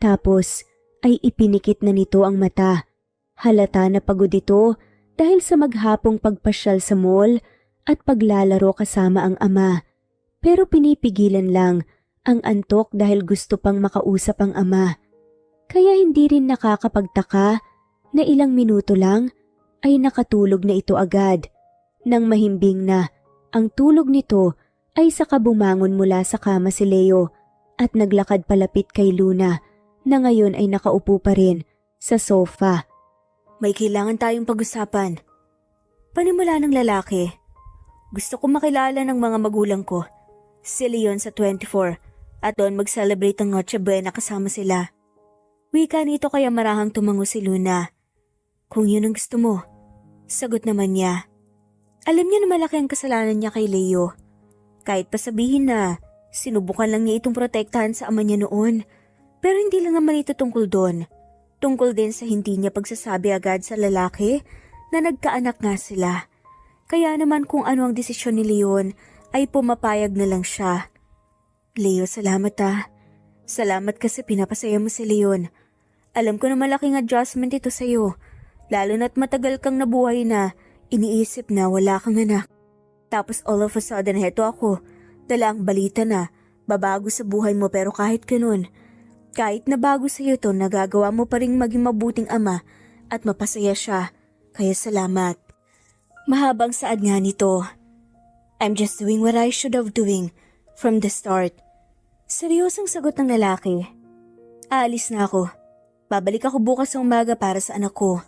A: Tapos ay ipinikit na nito ang mata. Halata na pagod ito dahil sa maghapong pagpasyal sa mall at paglalaro kasama ang ama. Pero pinipigilan lang ang antok dahil gusto pang makausap ang ama. Kaya hindi rin nakakapagtaka na ilang minuto lang ay nakatulog na ito agad. Nang mahimbing na, ang tulog nito ay saka bumangon mula sa kama si Leo at naglakad palapit kay Luna na ngayon ay nakaupo pa rin sa sofa.
B: May kailangan tayong pag-usapan. Panimula ng lalaki. Gusto ko makilala ng mga magulang ko. Si Leon sa 24 at doon mag-celebrate ng Noche Buena kasama sila. Wika nito kaya marahang tumango si Luna. Kung yun ang gusto mo, sagot naman niya. Alam niya na malaki ang kasalanan niya kay Leo. Kahit pa sabihin na sinubukan lang niya itong protektahan sa ama niya noon. Pero hindi lang naman ito tungkol doon. Tungkol din sa hindi niya pagsasabi agad sa lalaki na nagkaanak nga sila. Kaya naman kung ano ang desisyon ni Leon ay pumapayag na lang siya. Leo, salamat ah. Salamat kasi pinapasaya mo si Leon. Alam ko na malaking adjustment ito sa'yo. Lalo na't matagal kang nabuhay na iniisip na wala kang anak. Tapos all of a sudden heto ako. Dala ang balita na babago sa buhay mo pero kahit ganun. Kahit na bago sa'yo to, nagagawa mo pa rin maging mabuting ama at mapasaya siya. Kaya salamat. Mahabang saad nga nito. I'm just doing what I should have doing from the start. Seryosong sagot ng lalaki. Aalis na ako. Babalik ako bukas sa umaga para sa anak ko.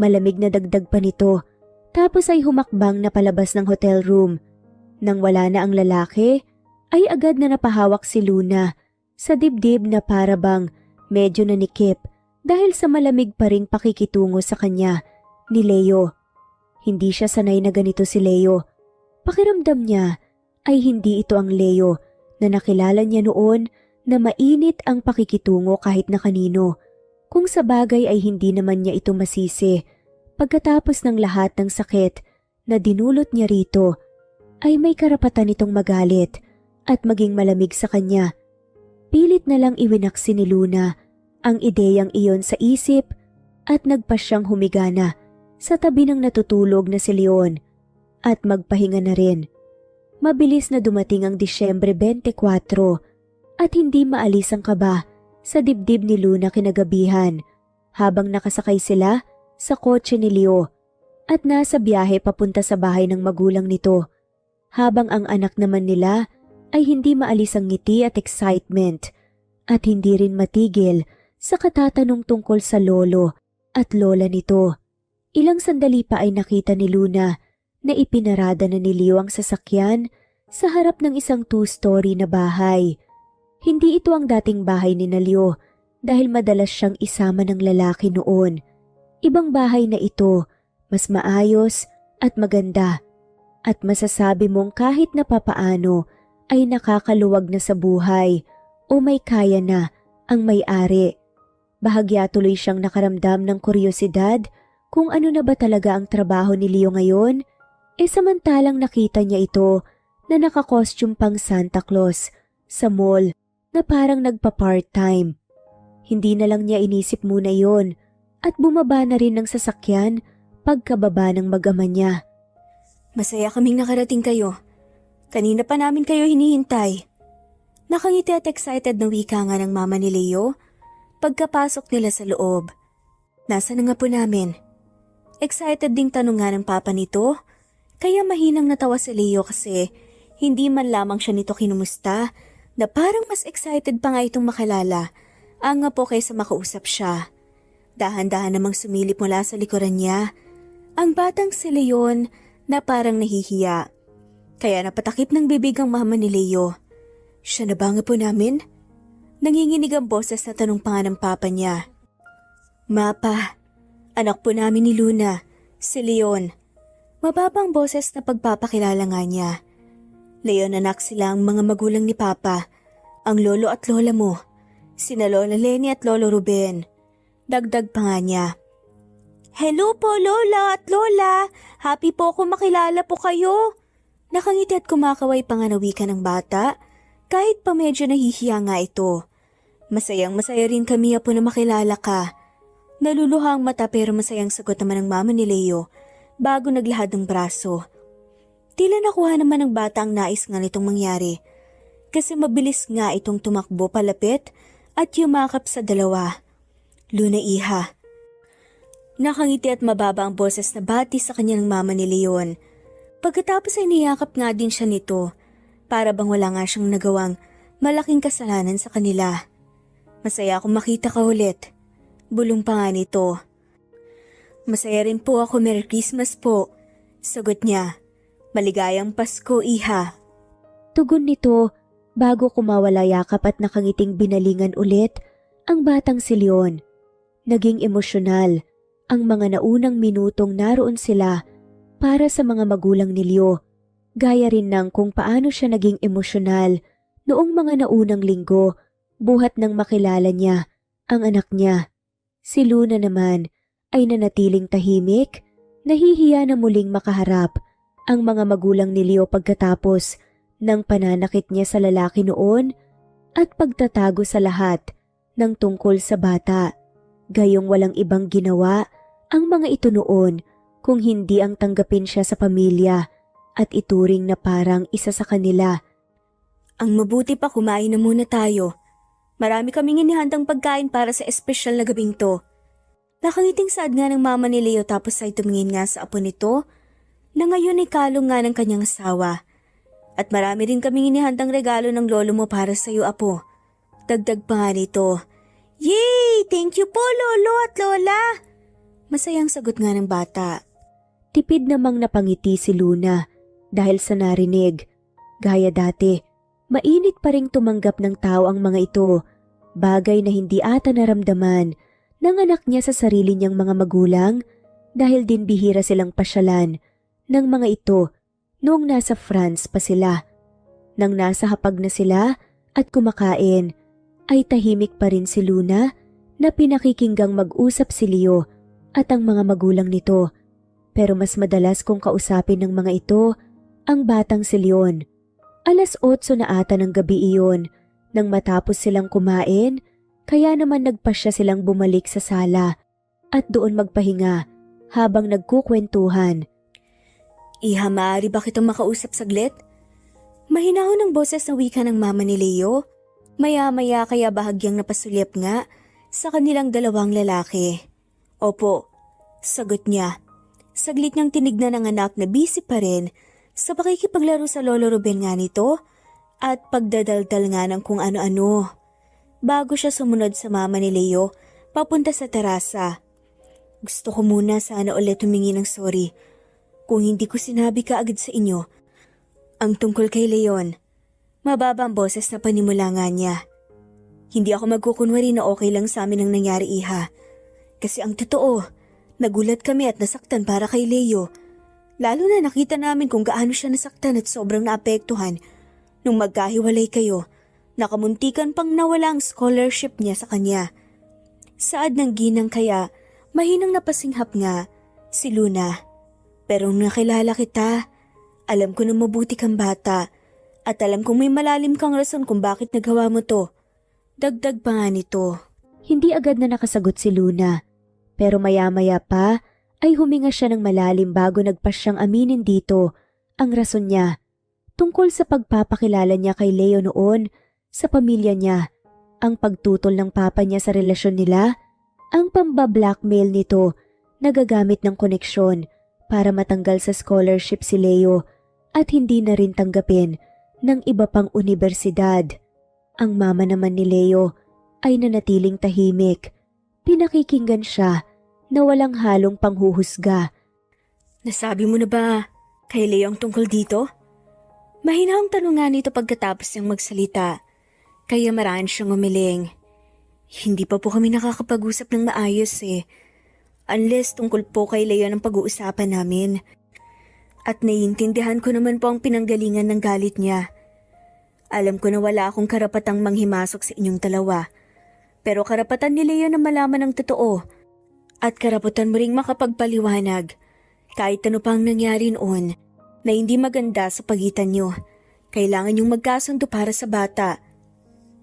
A: Malamig na dagdag pa nito. Tapos ay humakbang na palabas ng hotel room. Nang wala na ang lalaki, ay agad na napahawak si Luna sa dibdib na para bang medyo nanikip dahil sa malamig pa ring pakikitungo sa kanya ni Leo. Hindi siya sanay na ganito si Leo. Pakiramdam niya ay hindi ito ang Leo na nakilala niya noon na mainit ang pakikitungo kahit na kanino. Kung sa bagay ay hindi naman niya ito masisi pagkatapos ng lahat ng sakit na dinulot niya rito ay may karapatan itong magalit at maging malamig sa kanya. Pilit na lang iwinaksi ni Luna ang ideyang iyon sa isip at nagpa siyang humigana sa tabi ng natutulog na si Leon at magpahinga na rin. Mabilis na dumating ang Disyembre 24 at hindi maalis ang kaba sa dibdib ni Luna kinagabihan habang nakasakay sila sa kotse ni Leo at nasa biyahe papunta sa bahay ng magulang nito, habang ang anak naman nila ay hindi maalis ang ngiti at excitement at hindi rin matigil sa katatanong tungkol sa lolo at lola nito. Ilang sandali pa ay nakita ni Luna na ipinarada na ni Leo ang sasakyan sa harap ng isang 2-story na bahay. Hindi ito ang dating bahay ni Leo dahil madalas siyang isama ng lalaki noon. Ibang bahay na ito, mas maayos at maganda, at masasabi mong kahit na papaano ay nakakaluwag na sa buhay o may kaya na ang may-ari. Bahagya tuloy siyang nakaramdam ng kuryosidad kung ano na ba talaga ang trabaho ni Leo ngayon, samantalang nakita niya ito na naka-costume pang Santa Claus sa mall na parang nagpa-part-time. Hindi na lang niya inisip muna yon at bumaba na rin ng sasakyan pagkababa ng mag-ama niya.
B: Masaya kaming nakarating kayo. Kanina pa namin kayo hinihintay. Nakangiti at excited na wika nga ng mama ni Leo pagkapasok nila sa loob. Nasa na nga po namin? Excited ding tanong nga ng papa nito, kaya mahinang natawa si Leo kasi hindi man lamang siya nito kinumusta na parang mas excited pa nga itong makilala ang nga po kaysa makausap siya. Dahan-dahan namang sumilip mula sa likuran niya ang batang si Leon na parang nahihiya. Kaya napatakip ng bibig ang mama ni Leo. Siya na ba nga po namin? Nanginginig ang boses na tanong pa nga ng papa niya. Mapa, anak po namin ni Luna, si Leon. Mababang boses na pagpapakilala nga niya. Leon, anak sila ang mga magulang ni Papa, ang lolo at lola mo, sina Lola Lenny at Lolo Ruben. Dagdag pa nga niya. Hello po Lola at Lola, happy po ako makilala po kayo. Nakangiti at kumakaway pa nga na wika ng bata, kahit pa medyo nahihiya nga ito. Masayang masaya rin kami po na makilala ka. Naluluha ang mata pero masayang sagot naman ng mama ni Leo bago naglahad ng braso. Tila nakuha naman ng bata ang nais nga nitong mangyari kasi mabilis nga itong tumakbo palapit at yumakap sa dalawa. Luna iha. Nakangiti at mababa ang boses na bati sa kanya ng mama ni Leon. Pagkatapos ay niyakap nga din siya nito para bang wala nga siyang nagawang malaking kasalanan sa kanila. Masaya akong makita ka ulit. Bulong pa nga nito. Masaya rin po ako, Merry Christmas po. Sagot niya. Maligayang Pasko, iha.
A: Tugon nito bago kumawala yakap at nakangiting binalingan ulit ang batang si Leon. Naging emosyonal ang mga naunang minutong naroon sila para sa mga magulang ni Leo, gaya rin ng kung paano siya naging emosyonal noong mga naunang linggo buhat nang makilala niya ang anak niya. Si Luna naman ay nanatiling tahimik, nahihiya na muling makaharap ang mga magulang ni Leo pagkatapos ng pananakit niya sa lalaki noon at pagtatago sa lahat ng tungkol sa bata. Gayong walang ibang ginawa ang mga ito noon kung hindi ang tanggapin siya sa pamilya at ituring na parang isa sa kanila.
B: Ang mabuti pa kumain na muna tayo. Marami kaming inihandang pagkain para sa espesyal na gabing to. Nakangiting saad nga ng mama ni Leo tapos ay tumingin nga sa apo nito na ngayon ay kalong nga ng kanyang asawa. At marami rin kaming inihandang regalo ng lolo mo para sa iyo, apo. Dagdag pa nga nito. Yay! Thank you po, lolo at lola! Masayang sagot nga ng bata.
A: Tipid namang napangiti si Luna dahil sa narinig. Gaya dati, mainit pa ring tumanggap ng tao ang mga ito, bagay na hindi ata naramdaman ng anak niya sa sarili niyang mga magulang dahil din bihira silang pasyalan ng mga ito noong nasa France pa sila. Nang nasa hapag na sila at kumakain, ay tahimik pa rin si Luna na pinakikinggang mag-usap si Leo at ang mga magulang nito. Pero mas madalas kung kausapin ng mga ito ang batang si Leon. 8:00 na ata ng gabi iyon nang matapos silang kumain, kaya naman nagpasya silang bumalik sa sala at doon magpahinga habang nagkukwentuhan.
B: Iha, maaari ba kitang makausap saglit? Mahinahon ang boses na wika ng mama ni Leo. Maya-maya kaya bahagyang napasulyap nga sa kanilang dalawang lalaki. Opo, sagot niya. Saglit niyang tinignan ang anak na busy pa rin sa pakikipaglaro sa Lolo Ruben nga nito at pagdadaldal nga ng kung ano-ano. Bago siya sumunod sa mama ni Leo, papunta sa terasa. Gusto ko muna sana ulit humingi ng sorry kung hindi ko sinabi kaagad sa inyo ang tungkol kay Leon. Mababa ang boses na panimula nga niya. Hindi ako magkukunwari na okay lang sa amin ang nangyari, Iha. Kasi ang totoo, nagulat kami at nasaktan para kay Leo. Lalo na nakita namin kung gaano siya nasaktan at sobrang naapektuhan nung magkahiwalay kayo. Nakamuntikan pang nawala ang scholarship niya sa kanya. Saad ng ginang kaya, mahinang napasinghap nga si Luna. Pero nung nakilala kita, alam ko na mabuti kang bata at alam kong may malalim kang rason kung bakit nagawa mo to. Dagdag pa nga nito.
A: Hindi agad na nakasagot si Luna, pero maya-maya pa ay huminga siya ng malalim bago nagpasyang aminin dito ang rason niya tungkol sa pagpapakilala niya kay Leo noon sa pamilya niya, ang pagtutol ng papa niya sa relasyon nila, ang pamba-blackmail nito na gagamit ng koneksyon para matanggal sa scholarship si Leo at hindi na rin tanggapin ng iba pang universidad. Ang mama naman ni Leo ay nanatiling tahimik. Pinakikinggan siya na walang halong panghuhusga.
B: Nasabi mo na ba kay Leo ang tungkol dito? Mahinahong tanong nga nito pagkatapos niyang magsalita. Kaya maraan siyang umiling. Hindi pa po kami nakakapag-usap ng maayos Unless tungkol po kay Leo ang pag-uusapan namin. At naiintindihan ko naman po ang pinanggalingan ng galit niya. Alam ko na wala akong karapatang manghimasok sa inyong dalawa. Pero karapatan ni Leo na malaman ang totoo. At karapatan mo ring makapagpaliwanag kahit ano pang nangyari noon na hindi maganda sa pagitan niyo. Kailangan niyong magkasundo para sa bata.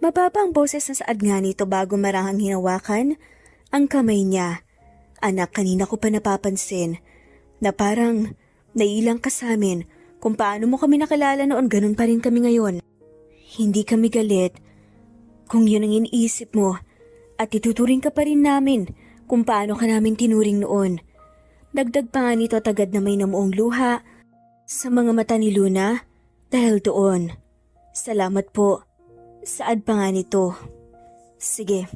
B: Mababa ang boses na saad nga nito bago marahang hinawakan ang kamay niya. Anak, kanina ko pa napapansin na parang nailang ka sa amin kung paano mo kami nakilala noon, ganun pa rin kami ngayon. Hindi kami galit kung yun ang iniisip mo at ituturing ka pa rin namin kung paano ka namin tinuring noon. Dagdag pa nga nito tagad na may namuong luha sa mga mata ni Luna dahil doon. Salamat po. Saad pa nga nito. Sige,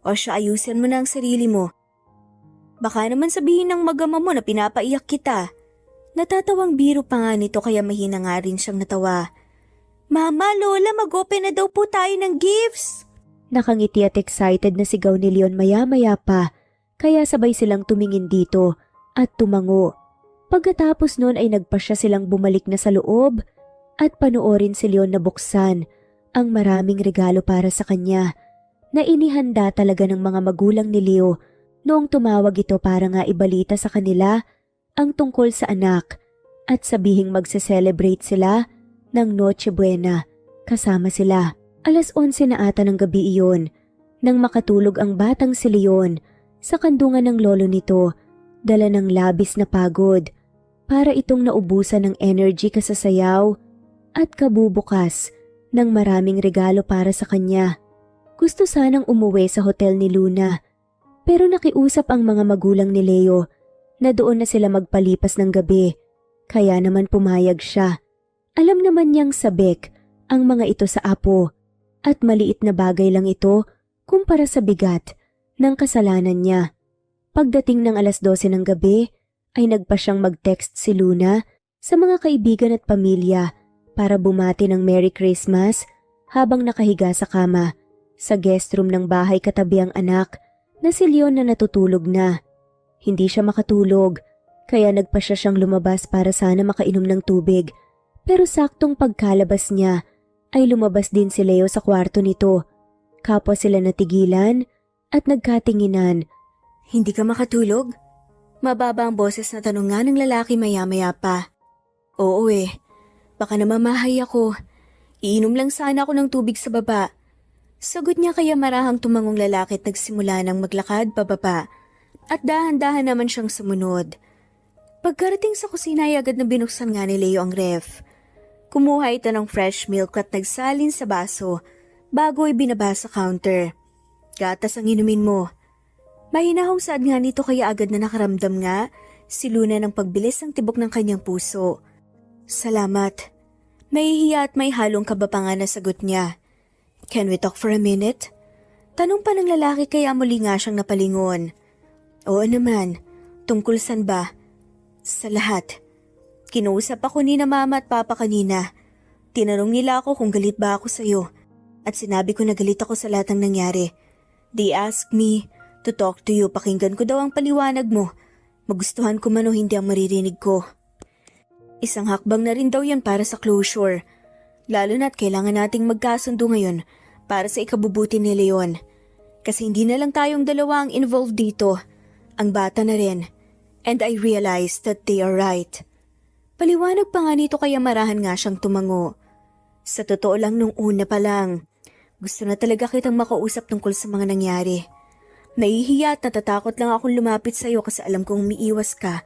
B: o siya ayusin mo na ang sarili mo. Baka naman sabihin ng magama mo na pinapaiyak kita. Natatawang biro pa nga nito kaya mahina nga rin siyang natawa. Mama, Lola, mag-open na daw po tayo ng gifts.
A: Nakangiti at excited na sigaw ni Leon maya-maya pa, kaya sabay silang tumingin dito at tumango. Pagkatapos noon ay nagpasya silang bumalik na sa loob at panoorin si Leon na buksan ang maraming regalo para sa kanya na inihanda talaga ng mga magulang ni Leo noong tumawag ito para nga ibalita sa kanila ang tungkol sa anak at sabihing magse-celebrate sila ng Noche Buena kasama sila. 11:00 na ata ng gabi iyon nang makatulog ang batang si Leon sa kandungan ng lolo nito, dala ng labis na pagod para itong naubusan ng energy kasasayaw at kabubukas ng maraming regalo para sa kanya. Gusto sanang umuwi sa hotel ni Luna pero nakiusap ang mga magulang ni Leo na doon na sila magpalipas ng gabi, kaya naman pumayag siya. Alam naman niyang sabik ang mga ito sa apo at maliit na bagay lang ito kumpara sa bigat ng kasalanan niya. Pagdating ng 12:00 ng gabi ay nagpa siyang mag-text si Luna sa mga kaibigan at pamilya para bumati ng Merry Christmas habang nakahiga sa kama sa guest room ng bahay katabi ang anak na si Leon na natutulog na. Hindi siya makatulog kaya nagpa siya siyang lumabas para sana makainom ng tubig. Pero saktong pagkalabas niya ay lumabas din si Leo sa kwarto nito. Kapwa sila natigilan at nagkatinginan.
B: Hindi ka makatulog? Mababa ang boses na tanong nga ng lalaki maya-maya pa. Oo Baka namamahay ako. Iinom lang sana ako ng tubig sa baba. Sagot niya kaya marahang tumangong lalaki at nagsimula ng maglakad pababa. At dahan-dahan naman siyang sumunod. Pagkarating sa kusina ay agad na binuksan nga ni Leo ang ref. Kumuha ito ng fresh milk at nagsalin sa baso bago ibinaba sa counter. Gatas ang inumin mo. Mahinahong saad nga nito kaya agad na nakaramdam nga si Luna ng pagbilis ng tibok ng kanyang puso. Salamat. Nahihiya at may halong kaba pa nga na sagot niya. Can we talk for a minute? Tanong pa ng lalaki kaya muli nga siyang napalingon. Oo naman. Tungkol saan ba? Sa lahat. Kinuusap ako ni na mama at papa kanina. Tinanong nila ako kung galit ba ako sa'yo. At sinabi ko na galit ako sa lahat ng nangyari. They asked me to talk to you. Pakinggan ko daw ang paliwanag mo. Magustuhan ko man o hindi ang maririnig ko. Isang hakbang na rin daw yan para sa closure. Lalo na't kailangan nating magkasundo ngayon para sa ikabubuti ni Leon. Kasi hindi na lang tayong dalawa ang involved dito. Ang bata na rin. And I realized that they are right. Paliwanag pa nga nito kaya marahan nga siyang tumango. Sa totoo lang nung una pa lang, gusto na talaga kitang makausap tungkol sa mga nangyari. Nahihiya at natatakot lang akong lumapit sa iyo kasi alam kong umiiwas ka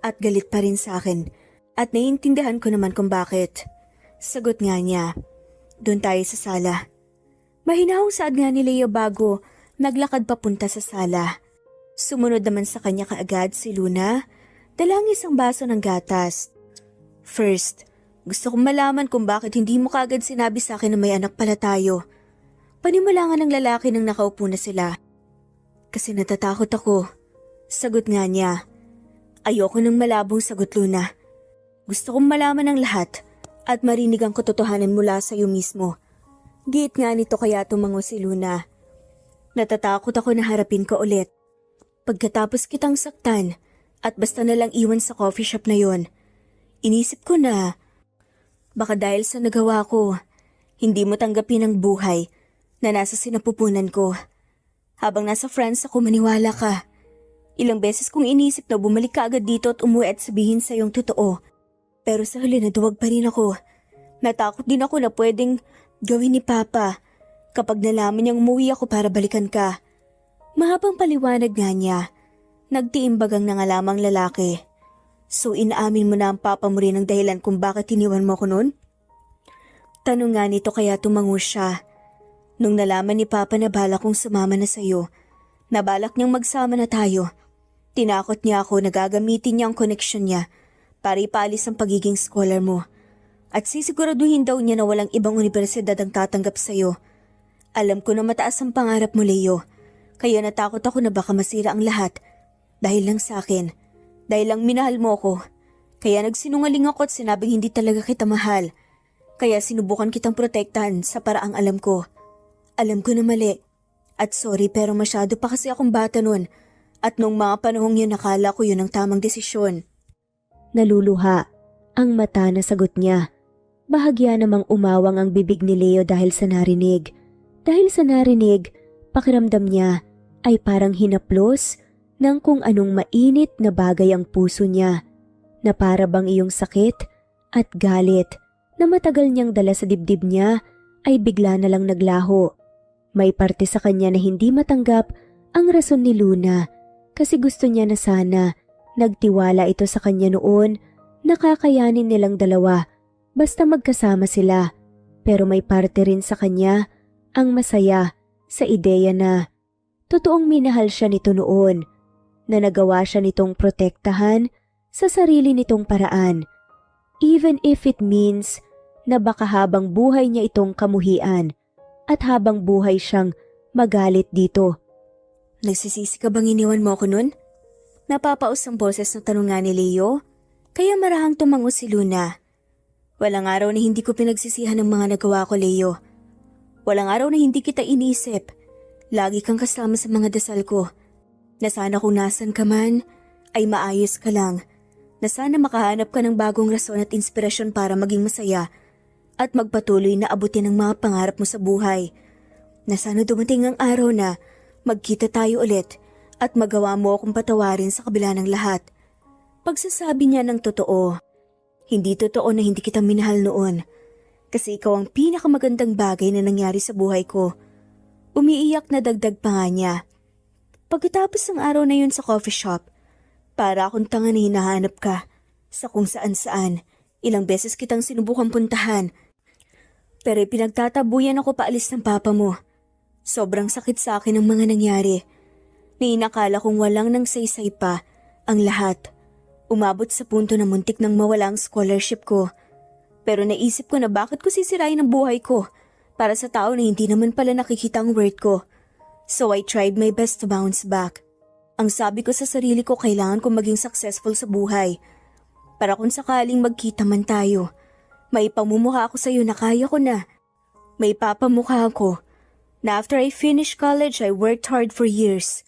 B: at galit pa rin sa akin. At naiintindihan ko naman kung bakit. Sagot nga niya. Doon tayo sa sala. Mahinahong saad nga ni Leo bago naglakad papunta sa sala. Sumunod naman sa kanya kaagad si Luna, dalang isang baso ng gatas. First, gusto kong malaman kung bakit hindi mo kaagad sinabi sa akin na may anak pala tayo. Panimulangan ng lalaki nang nakaupo na sila. Kasi natatakot ako. Sagot nga niya. Ayoko ng malabong sagot, Luna. Gusto kong malaman ang lahat at marinig ang katotohanan mula sa iyo mismo. Giit nga nito kaya tumango si Luna. Natatakot ako na harapin ka ulit. Pagkatapos kitang saktan at basta na lang iwan sa coffee shop na yon, inisip ko na baka dahil sa nagawa ko, hindi mo tanggapin ang buhay na nasa sinapupunan ko. Habang nasa France ako maniwala ka. Ilang beses kong inisip na bumalik ka agad dito at umuwi at sabihin sa iyong totoo. Pero sa huli naduwag pa rin ako. Natakot din ako na pwedeng gawin ni Papa kapag nalaman niyang umuwi ako para balikan ka. Mahabang paliwanag nga niya, nagtiimbag ang nangalamang lalaki. So inaamin mo na ang papa mo rin ang dahilan kung bakit iniwan mo ko noon? Tanong nga nito kaya tumango siya. Nung nalaman ni Papa na balak kong sumama na sa'yo, na balak niyang magsama na tayo, tinakot niya ako na gagamitin niya ang koneksyon niya para ipalis ang pagiging scholar mo. At sisiguraduhin daw niya na walang ibang universidad ang tatanggap sa'yo. Alam ko na mataas ang pangarap mo, Leo. Kaya natakot ako na baka masira ang lahat dahil lang sa akin. Dahil lang minahal mo ako. Kaya nagsinungaling ako at sinabing hindi talaga kita mahal. Kaya sinubukan kitang protektahan sa paraang alam ko. Alam ko na mali. At sorry pero masyado pa kasi akong bata nun. At nung mga panahong yun nakala ko yun ang tamang desisyon.
A: Naluluha ang mata na sagot niya. Bahagya namang umawang ang bibig ni Leo dahil sa narinig. Dahil sa narinig, pakiramdam niya ay parang hinaplos ng kung anong mainit na bagay ang puso niya, na para bang iyong sakit at galit na matagal niyang dala sa dibdib niya ay bigla na lang naglaho. May parte sa kanya na hindi matanggap ang rason ni Luna kasi gusto niya na sana nagtiwala ito sa kanya noon na kakayanin nilang dalawa basta magkasama sila. Pero may parte rin sa kanya ang masaya sa ideya na totoong minahal siya nito noon, na nagawa siya nitong protektahan sa sarili nitong paraan. Even if it means na baka habang buhay niya itong kamuhian at habang buhay siyang magalit dito.
B: Nagsisisi ka bang iniwan mo ako nun? Napapaus ang boses na tanong nga ni Leo, kaya marahang tumango si Luna. Walang araw na hindi ko pinagsisihan ng mga nagawa ko, Leo. Walang araw na hindi kita inisip. Lagi kang kasama sa mga dasal ko. Na sana kung nasan ka man, ay maayos ka lang. Na sana makahanap ka ng bagong rason at inspirasyon para maging masaya at magpatuloy na abutin ang mga pangarap mo sa buhay. Na sana dumating ang araw na magkita tayo ulit at magawa mo akong patawarin sa kabila ng lahat. Pagsasabi niya ng totoo, Hindi totoo na hindi kita minahal noon. Kasi ikaw ang pinakamagandang bagay na nangyari sa buhay ko. Umiiyak na dagdag pa nga niya. Pagkatapos ng araw na yun sa coffee shop, para akong tanga na hinahanap ka sa kung saan-saan. Ilang beses kitang sinubukang puntahan. Pero pinagtatabuyan ako paalis ng papa mo. Sobrang sakit sa akin ang mga nangyari. Nainakala kong walang nang saysay pa ang lahat. Umabot sa punto na muntik nang mawala ang scholarship ko. Pero naisip ko na bakit ko sisirain ang buhay ko para sa tao na hindi naman pala nakikita ang worth ko. So I tried my best to bounce back. Ang sabi ko sa sarili ko, kailangan ko maging successful sa buhay. Para kung sakaling magkita man tayo, may pamumukha ako sa iyo na kaya ko na. May papamukha ako na after I finished college, I worked hard for years.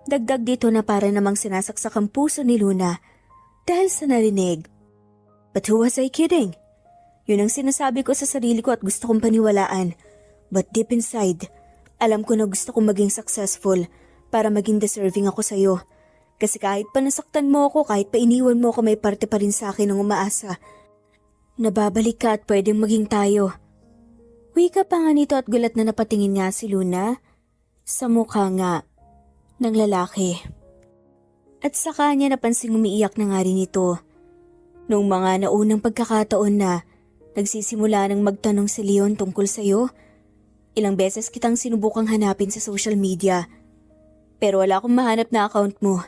B: Dagdag dito na para namang sinasaksak ang puso ni Luna dahil sa narinig. But who was I kidding? Yun ang sinasabi ko sa sarili ko at gusto kong paniwalaan. But deep inside, alam ko na gusto kong maging successful para maging deserving ako sa iyo. Kasi kahit pa nasaktan mo ako, kahit pa iniwan mo ako, may parte pa rin sa akin ng umaasa. Nababalik ka at pwedeng maging tayo. Wika pa nga nito at gulat na napatingin nga si Luna sa mukha nga ng lalaki. At sa kanya napansing umiiyak na nga rin ito. Noong mga naunang pagkakataon na nagsisimula nang magtanong si Leon tungkol sa iyo, ilang beses kitang sinubukang hanapin sa social media. Pero wala akong mahanap na account mo.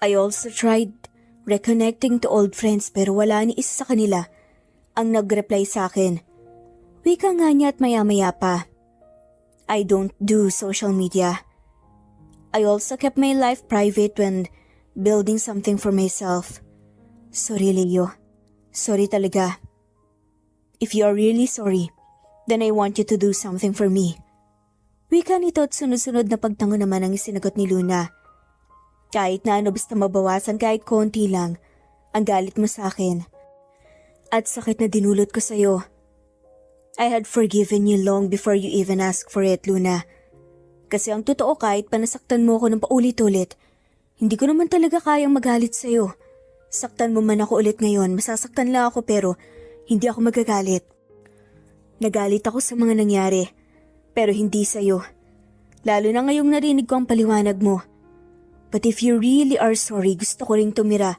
B: I also tried reconnecting to old friends pero wala ni isa sa kanila ang nag-reply sa akin. Wika nga niya at maya-maya pa. I don't do social media. I also kept my life private when building something for myself. Sorry, Leo. Sorry talaga. If you are really sorry, then I want you to do something for me. Wika nito at sunod-sunod na pagtango naman ang isinagot ni Luna. Kahit na ano basta mabawasan kahit konti lang ang galit mo sa akin. At sakit na dinulot ko sa'yo. I had forgiven you long before you even asked for it, Luna. Kasi ang totoo kahit pa nasaktan mo ako ng paulit-ulit, hindi ko naman talaga kayang magalit sa'yo. Saktan mo man ako ulit ngayon, masasaktan lang ako pero hindi ako magagalit. Nagalit ako sa mga nangyari. Pero hindi sa'yo. Lalo na ngayong narinig ko ang paliwanag mo. But if you really are sorry, gusto ko ring tumira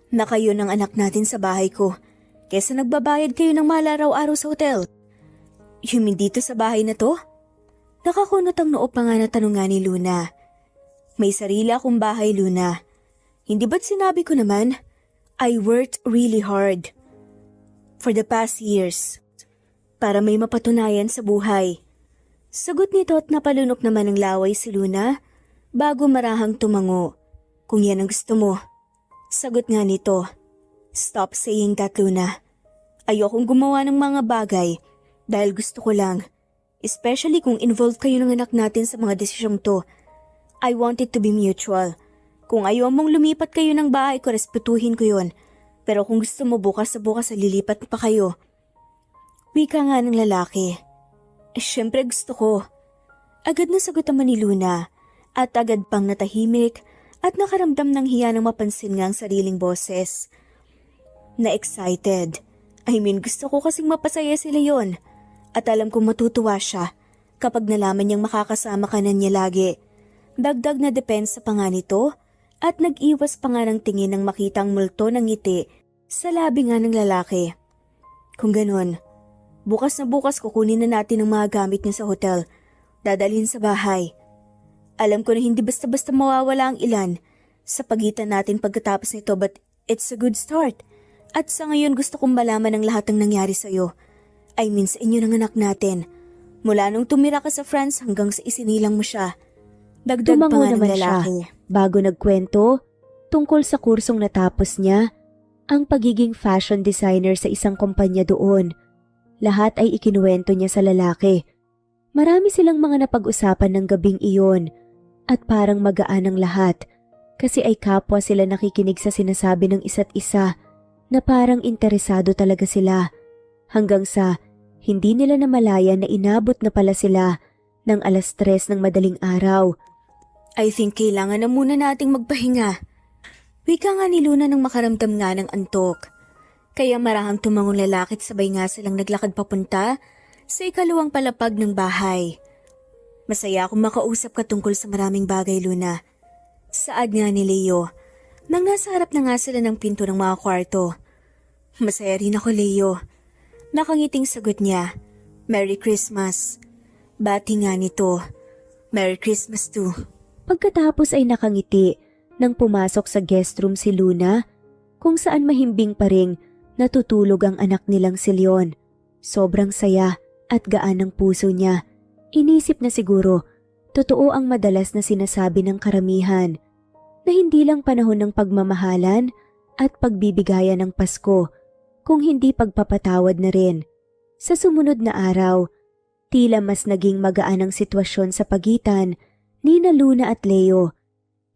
B: na kayo ng anak natin sa bahay ko kesa nagbabayad kayo ng mahal araw-araw sa hotel. You mean dito sa bahay na to? Nakakunot ang noo pa nga na tanong nga ni Luna. May sarili akong bahay, Luna. Hindi ba't sinabi ko naman, I worked really hard for the past years para may mapatunayan sa buhay. Sagot nito at napalunok naman ng laway si Luna bago marahang tumango. Kung yan ang gusto mo. Sagot nga nito. Stop saying that, Luna. Ayokong gumawa ng mga bagay dahil gusto ko lang. Especially kung involved kayo ng anak natin sa mga desisyong to. I want it to be mutual. Kung ayaw mong lumipat kayo ng bahay ko, respetuhin ko yon. Pero kung gusto mo bukas sa bukas, lilipat pa kayo. Wika nga ng lalaki. Siyempre gusto ko. Agad na sagot naman ni Luna at agad pang natahimik at nakaramdam ng hiya nang mapansin nga ang sariling boses. Na-excited. I mean gusto ko kasing mapasaya si Leon at alam kong matutuwa siya kapag nalaman niyang makakasama ka na niya lagi. Dagdag na depensa pa nga nito at nag-iwas pa nga ng tingin nang makitang multo ng ngiti sa labi nga ng lalaki. Kung ganun, bukas na bukas kukunin na natin ang mga gamit niya sa hotel. Dadalhin sa bahay. Alam ko na hindi basta-basta mawawala ang ilan sa pagitan natin pagkatapos nito but it's a good start. At sa ngayon gusto kong malaman ang lahat ng nangyari sa'yo. I mean sa inyo ng anak natin. Mula nung tumira ka sa France hanggang sa isinilang mo siya. Dagdag pa
A: Tumango
B: nga ng
A: naman
B: lalaki.
A: siya bago nagkwento tungkol sa kursong natapos niya, ang pagiging fashion designer sa isang kumpanya doon. Lahat ay ikinuwento niya sa lalaki. Marami silang mga napag-usapan ng gabing iyon at parang magaan ang lahat kasi ay kapwa sila nakikinig sa sinasabi ng isa't isa na parang interesado talaga sila hanggang sa hindi nila namalayan na inabot na pala sila ng 3:00 ng madaling araw.
B: I think kailangan na muna nating magpahinga. Wika nga ni Luna nang makaramdam nga ng antok. Kaya marahang tumangong lalaki at sabay nga silang naglakad papunta sa ikalawang palapag ng bahay. Masaya akong makausap ka tungkol sa maraming bagay, Luna. Saad nga ni Leo, nang nasa harap na nga sila ng pinto ng mga kwarto. Masaya rin ako, Leo. Nakangiting sagot niya, Merry Christmas. Bati nga nito, Merry Christmas too.
A: Pagkatapos ay nakangiti nang pumasok sa guest room si Luna, kung saan mahimbing pa ring natutulog ang anak nilang si Leon. Sobrang saya at gaan ng puso niya. Inisip na siguro, totoo ang madalas na sinasabi ng karamihan, na hindi lang panahon ng pagmamahalan at pagbibigayan ng Pasko, kung hindi pagpapatawad na rin. Sa sumunod na araw, tila mas naging magaan ang sitwasyon sa pagitan ni na Luna at Leo.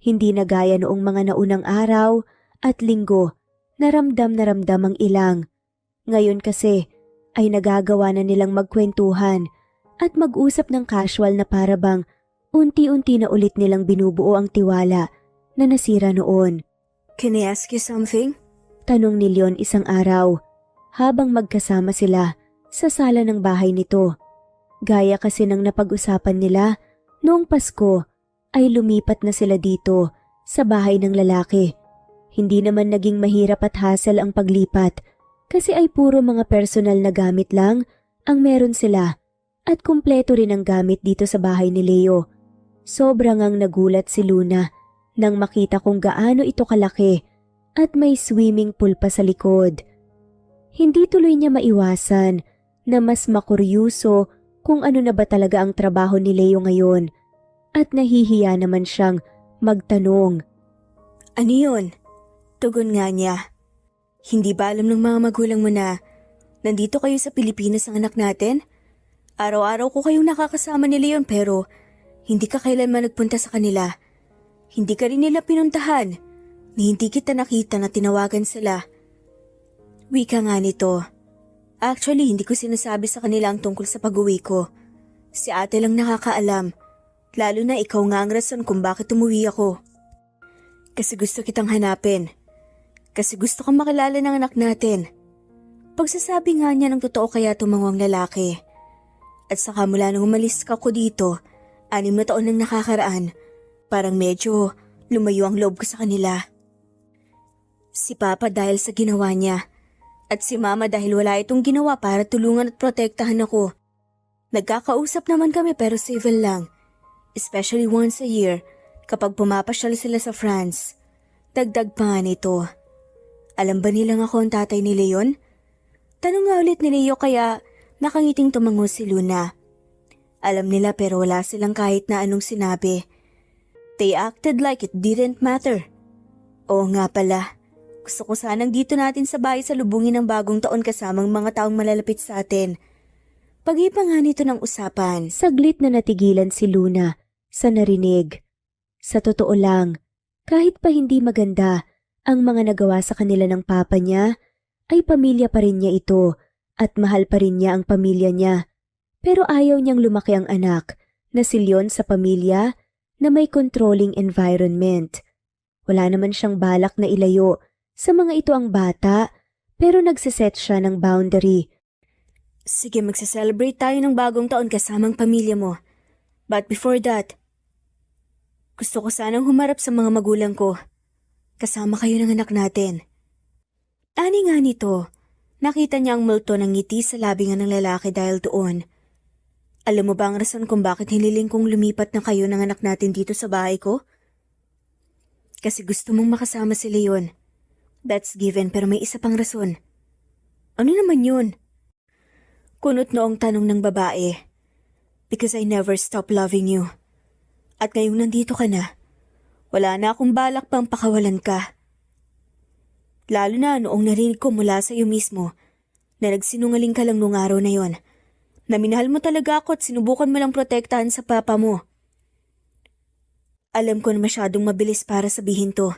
A: Hindi na gaya noong mga naunang araw at linggo na ramdam ang ilang. Ngayon kasi ay nagagawa na nilang magkwentuhan at mag-usap ng casual na parabang unti-unti na ulit nilang binubuo ang tiwala na nasira noon.
B: Can I ask you something?
A: Tanong ni Leon isang araw habang magkasama sila sa sala ng bahay nito. Gaya kasi ng napag-usapan nila noong Pasko ay lumipat na sila dito sa bahay ng lalaki. Hindi naman naging mahirap at hassle ang paglipat kasi ay puro mga personal na gamit lang ang meron sila at kumpleto rin ang gamit dito sa bahay ni Leo. Sobrang ang nagulat si Luna nang makita kung gaano ito kalaki at may swimming pool pa sa likod. Hindi tuloy niya maiwasan na mas makuryuso kung ano na ba talaga ang trabaho ni Leo ngayon at nahihiya naman siyang magtanong.
B: Ano yun? Tugon nga niya. Hindi ba alam ng mga magulang mo na nandito kayo sa Pilipinas ang anak natin? Araw-araw ko kayong nakakasama ni Leon pero hindi ka kailanman nagpunta sa kanila. Hindi ka rin nila pinuntahan ni hindi kita nakita na tinawagan sila. Wika nga nito. Actually, hindi ko sinasabi sa kanila ang tungkol sa pag-uwi ko. Si ate lang nakakaalam. Lalo na ikaw nga ang rason kung bakit umuwi ako. Kasi gusto kitang hanapin. Kasi gusto kang makilala ng anak natin. Pagsasabi nga niya ng totoo kaya tumangong lalaki. At saka mula nang umalis ka ko dito, 6 na taon nang nakakaraan, parang medyo lumayo ang loob ko sa kanila. Si Papa dahil sa ginawa niya, at si Mama dahil wala itong ginawa para tulungan at protektahan ako. Nagkakausap naman kami pero civil lang, especially once a year kapag pumapasyal sila sa France. Dagdag pa nga nito. Alam ba nilang ako ang tatay ni Leon? Tanong nga ulit ni Leo kaya nakangiting tumango si Luna. Alam nila pero wala silang kahit na anong sinabi. They acted like it didn't matter. Oo nga pala, gusto ko sanang dito natin sa bahay sa lubungin ng bagong taon kasamang mga taong malalapit sa atin. Pag-ipa nga nito ng usapan.
A: Saglit na natigilan si Luna sa narinig. Sa totoo lang, kahit pa hindi maganda ang mga nagawa sa kanila ng papa niya, ay pamilya pa rin niya ito at mahal pa rin niya ang pamilya niya. Pero ayaw niyang lumaki ang anak na si Leon sa pamilya na may controlling environment. Wala naman siyang balak na ilayo sa mga ito ang bata pero nagsiset siya ng boundary.
B: Sige, magsa-celebrate tayo ng bagong taon kasamang pamilya mo. But before that, gusto ko sanang humarap sa mga magulang ko. Kasama kayo ng anak natin. Ani nga nito, nakita niya ang multo ng ngiti sa labi nga ng lalaki dahil doon. Alam mo ba ang rason kung bakit hiniling kong lumipat na kayo ng anak natin dito sa bahay ko? Kasi gusto mong makasama si Leon. That's given pero may isa pang rason. Ano naman yun? Kunot noong tanong ng babae. Because I never stop loving you. At ngayong nandito ka na, wala na akong balak pang pakawalan ka. Lalo na noong narinig ko mula sa iyo mismo na nagsinungaling ka lang nung araw na yon. Na minahal mo talaga ako at sinubukan mo lang protektahan sa papa mo. Alam ko na masyadong mabilis para sabihin to.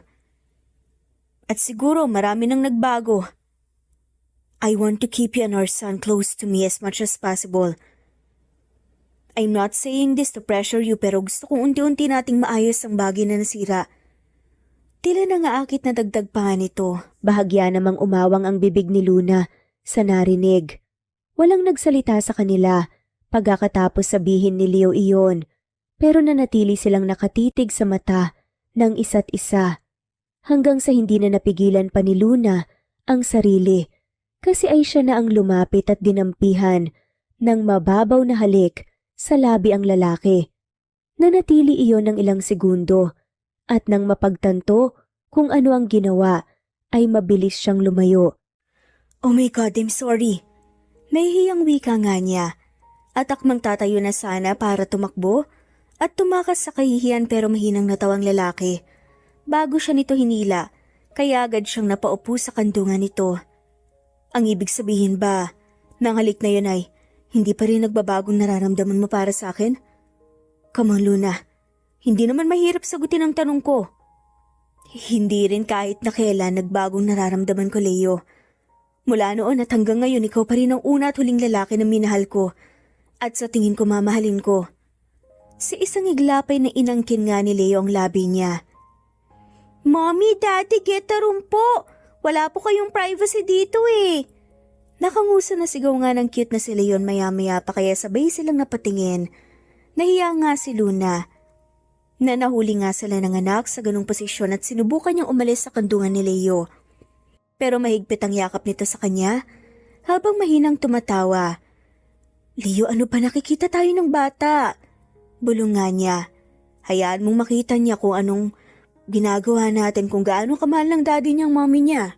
B: At siguro marami nang nagbago. I want to keep you and our son close to me as much as possible. I'm not saying this to pressure you pero gusto kong unti-unti nating maayos ang bagay na nasira. Tila nangaakit na dagdag pa nga nito.
A: Bahagya namang umawang ang bibig ni Luna sa narinig. Walang nagsalita sa kanila pagkatapos sabihin ni Leo iyon, pero nanatili silang nakatitig sa mata ng isa't isa. Hanggang sa hindi na napigilan pa ni Luna ang sarili kasi ay siya na ang lumapit at dinampihan ng mababaw na halik sa labi ang lalaki. Nanatili iyon ng ilang segundo at nang mapagtanto kung ano ang ginawa ay mabilis siyang lumayo.
B: Oh my God, I'm sorry. Nahihiyang wika nga niya at akmang tatayo na sana para tumakbo at tumakas sa kahihiyan pero mahinang natawang lalaki. Bago siya nito hinila, kaya agad siyang napaupo sa kandungan nito. Ang ibig sabihin ba, nang halik na yun ay hindi pa rin nagbabagong nararamdaman mo para sa akin? Come on, Luna. Hindi naman mahirap sagutin ang tanong ko. Hindi rin kahit na kailan nagbagong nararamdaman ko, Leo. Mula noon at hanggang ngayon ikaw pa rin ang una at huling lalaki na minahal ko at sa tingin ko mamahalin ko. Si isang iglapay na inangkin nga ni Leo ang labi niya. Mommy, Daddy, get a room po! Wala po kayong privacy dito eh! Nakangusa na sigaw nga ng cute na si Leon maya-maya pa kaya sabay silang napatingin. Nahiya nga si Luna na nahuli nga sila ng anak sa ganung posisyon at sinubukan niyang umalis sa kandungan ni Leo. Pero mahigpit ang yakap nito sa kanya habang mahinang tumatawa. Leo, ano ba nakikita tayo ng bata? Bulong nga niya. Hayaan mong makita niya kung anong ginagawa natin kung gaano kamahal ng daddy niyang mommy niya.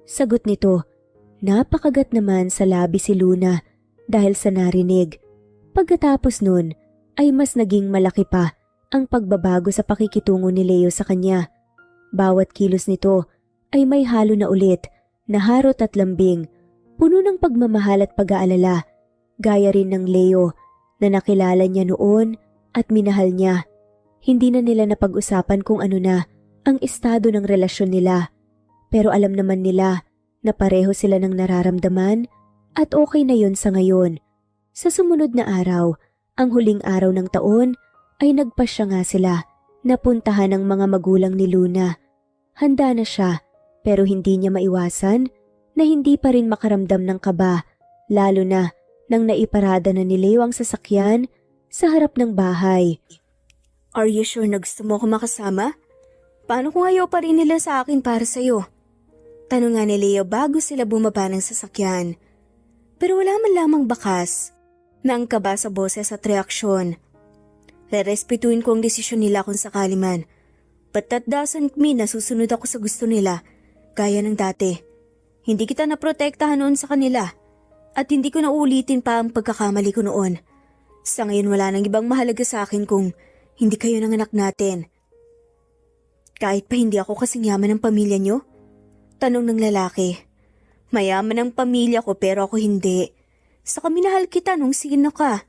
A: Sagot nito, napakagat naman sa labi si Luna dahil sa narinig. Pagkatapos nun ay mas naging malaki pa ang pagbabago sa pakikitungo ni Leo sa kanya. Bawat kilos nito ay may halo na ulit na harot at lambing, puno ng pagmamahal at pag-aalala, gaya rin ng Leo na nakilala niya noon at minahal niya. Hindi na nila napag-usapan kung ano na ang estado ng relasyon nila, pero alam naman nila na pareho sila ng nararamdaman at okay na yon sa ngayon. Sa sumunod na araw, ang huling araw ng taon, ay nagpasya nga sila na puntahan ng mga magulang ni Luna. Handa na siya pero hindi niya maiwasan na hindi pa rin makaramdam ng kaba, lalo na nang naiparada na ni Leo ang sasakyan sa harap ng bahay.
B: Are you sure na gusto mo ako makasama? Paano kung ayaw pa rin nila sa akin para sa'yo? Tanong nga ni Leo bago sila bumaba ng sasakyan. Pero wala man lamang bakas na ang kaba sa boses at reaksyon. Rerespetuin ko ang desisyon nila kung sakali man. But that doesn't mean na susunod ako sa gusto nila, gaya ng dati. Hindi kita naprotektahan noon sa kanila at hindi ko na ulitin pa ang pagkakamali ko noon. Sa ngayon wala nang ibang mahalaga sa akin kung hindi kayo ng anak natin. Kahit pa hindi ako kasing yaman ng pamilya nyo? Tanong ng lalaki. Mayaman ang pamilya ko pero ako hindi. Saka minahal kita nung sino ka.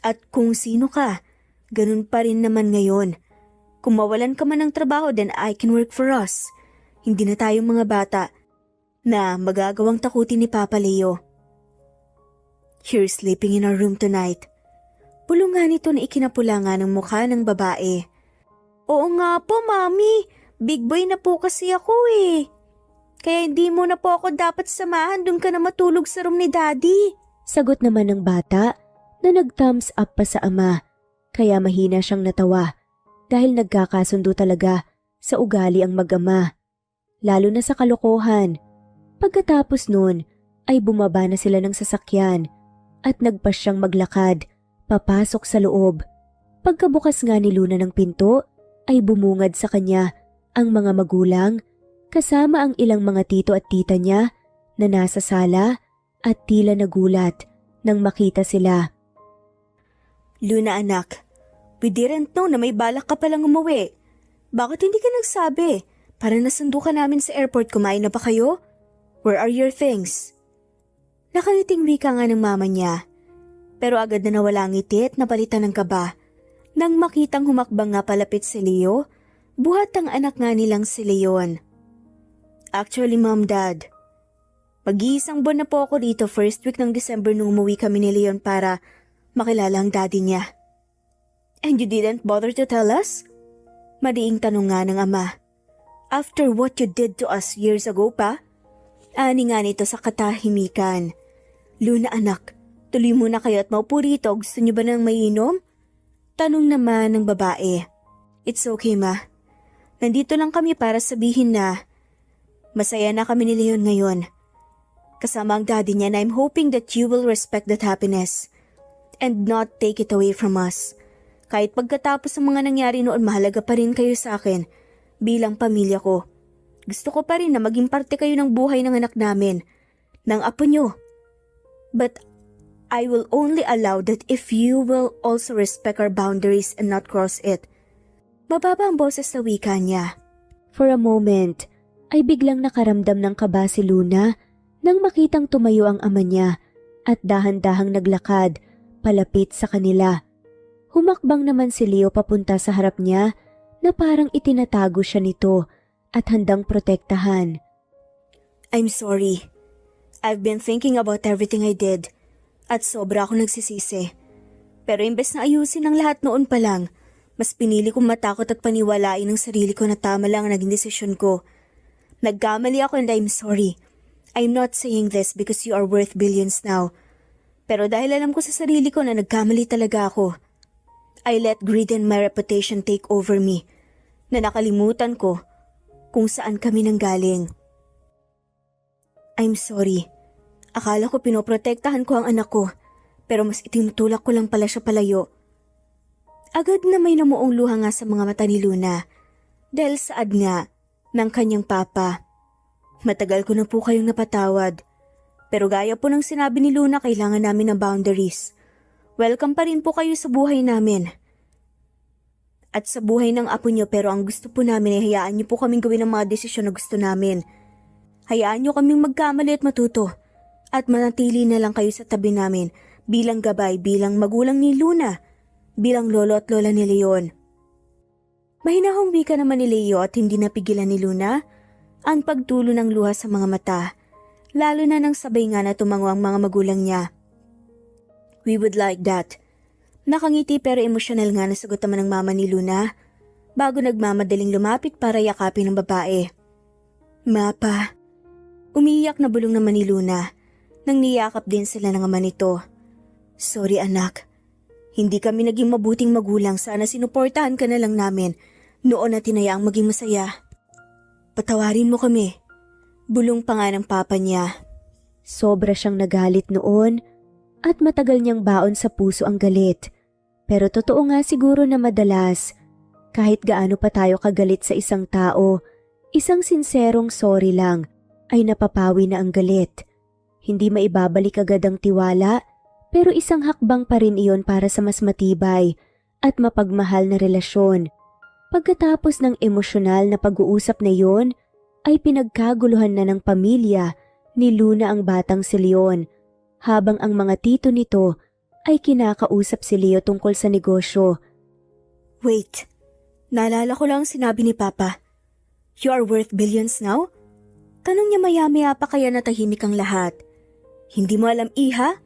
B: At kung sino ka, ganun pa rin naman ngayon. Kung mawalan ka man ng trabaho, then I can work for us. Hindi na tayong mga bata na magagawang takutin ni Papa Leo. You're sleeping in our room tonight. Bulong nga nito na ikinapula nga ng mukha ng babae. Oo nga po, Mami. Big boy na po kasi ako eh. Kaya hindi mo na po ako dapat samahan, doon ka na matulog sa room ni Daddy.
A: Sagot naman ng bata na nag-thumbs up pa sa ama, kaya mahina siyang natawa dahil nagkakasundo talaga sa ugali ang mag-ama, lalo na sa kalokohan. Pagkatapos nun ay bumaba na sila ng sasakyan at nagpasyang maglakad papasok sa loob. Pagkabukas nga ni Luna ng pinto ay bumungad sa kanya ang mga magulang kasama ang ilang mga tito at tita niya na nasa sala at tila nagulat nang makita sila.
B: Luna anak, we didn't know na may balak ka palang umuwi. Bakit hindi ka nagsabi? Para nasundo ka namin sa airport, kumain na ba kayo? Where are your things? Nakaliting wika nga ng mama niya. Pero agad na nawala ang ngiti at napalitan ng kaba. Nang makitang humakbang nga palapit si Leo, buhat ang anak nga nilang si Leon. Actually, Mom, Dad, mag-iisang buwan na po ako dito first week ng December nung umuwi kami ni Leon para makilala ang daddy niya. And you didn't bother to tell us? Madiing tanong nga ng ama. After what you did to us years ago pa? Ani nga nito sa katahimikan. Luna anak, tuloy muna kayo at maupo rito. Gusto niyo ba ng mainom? Tanong naman ng babae. It's okay ma. Nandito lang kami para sabihin na masaya na kami ni Leon ngayon. Kasama ang daddy niya, and I'm hoping that you will respect that happiness and not take it away from us. Kahit pagkatapos ng mga nangyari noon, mahalaga pa rin kayo sa akin bilang pamilya ko. Gusto ko pa rin na maging parte kayo ng buhay ng anak namin, ng apo nyo. But I will only allow that if you will also respect our boundaries and not cross it. Mababa ang boses na wika niya.
A: For a moment, ay biglang nakaramdam ng kaba si Luna nang makitang tumayo ang ama niya at dahan-dahang naglakad palapit sa kanila. Humakbang naman si Leo papunta sa harap niya na parang itinatago siya nito at handang protektahan.
B: I'm sorry. I've been thinking about everything I did at sobra akong nagsisisi. Pero imbes na ayusin ang lahat noon pa lang, mas pinili kong matakot at paniwalain ang sarili ko na tama lang ang naging desisyon ko. Nagkamali ako and I'm sorry. I'm not saying this because you are worth billions now. Pero dahil alam ko sa sarili ko na nagkamali talaga ako, I let greed and my reputation take over me, na nakalimutan ko kung saan kami nanggaling. I'm sorry. Akala ko pinoprotektahan ko ang anak ko, pero mas itinutulak ko lang pala siya palayo. Agad na may namuong luha nga sa mga mata ni Luna dahil saad nga ng kanyang papa. Matagal ko na po kayong napatawad, pero gaya po ng sinabi ni Luna, kailangan namin ng boundaries. Welcome pa rin po kayo sa buhay namin at sa buhay ng apo nyo, pero ang gusto po namin ay hayaan nyo po kaming gawin ang mga desisyon na gusto namin. Hayaan nyo kaming magkamali at matuto at manatili na lang kayo sa tabi namin bilang gabay, bilang magulang ni Luna, bilang lolo at lola ni Leon. Mahinahong wika naman ni Leo at hindi napigilan ni Luna ang pagtulo ng luha sa mga mata, lalo na nang sabay nga na tumango ang mga magulang niya. We would like that. Nakangiti pero emosyonal nga na sagot naman ng mama ni Luna bago nagmamadaling lumapit para yakapin ng babae. Mapa. Umiiyak na bulong naman ni Luna nang niyakap din sila ng ama nito. Sorry anak. Hindi kami naging mabuting magulang, sana sinuportahan ka na lang namin noon na tinayaang maging masaya. Patawarin mo kami. Bulong pa nga ng papa niya.
A: Sobra siyang nagalit noon at matagal niyang baon sa puso ang galit. Pero totoo nga siguro na madalas, kahit gaano pa tayo kagalit sa isang tao, isang sinserong sorry lang ay napapawi na ang galit. Hindi maibabalik agad ang tiwala, pero isang hakbang pa rin iyon para sa mas matibay at mapagmahal na relasyon. Pagkatapos ng emosyonal na pag-uusap na iyon, ay pinagkaguluhan na ng pamilya ni Luna ang batang si Leon, habang ang mga tito nito ay kinakausap si Leo tungkol sa negosyo.
B: Wait, naalala ko lang sinabi ni Papa. You are worth billions now? Tanong niya maya-maya pa kaya natahimik ang lahat. Hindi mo alam, iha?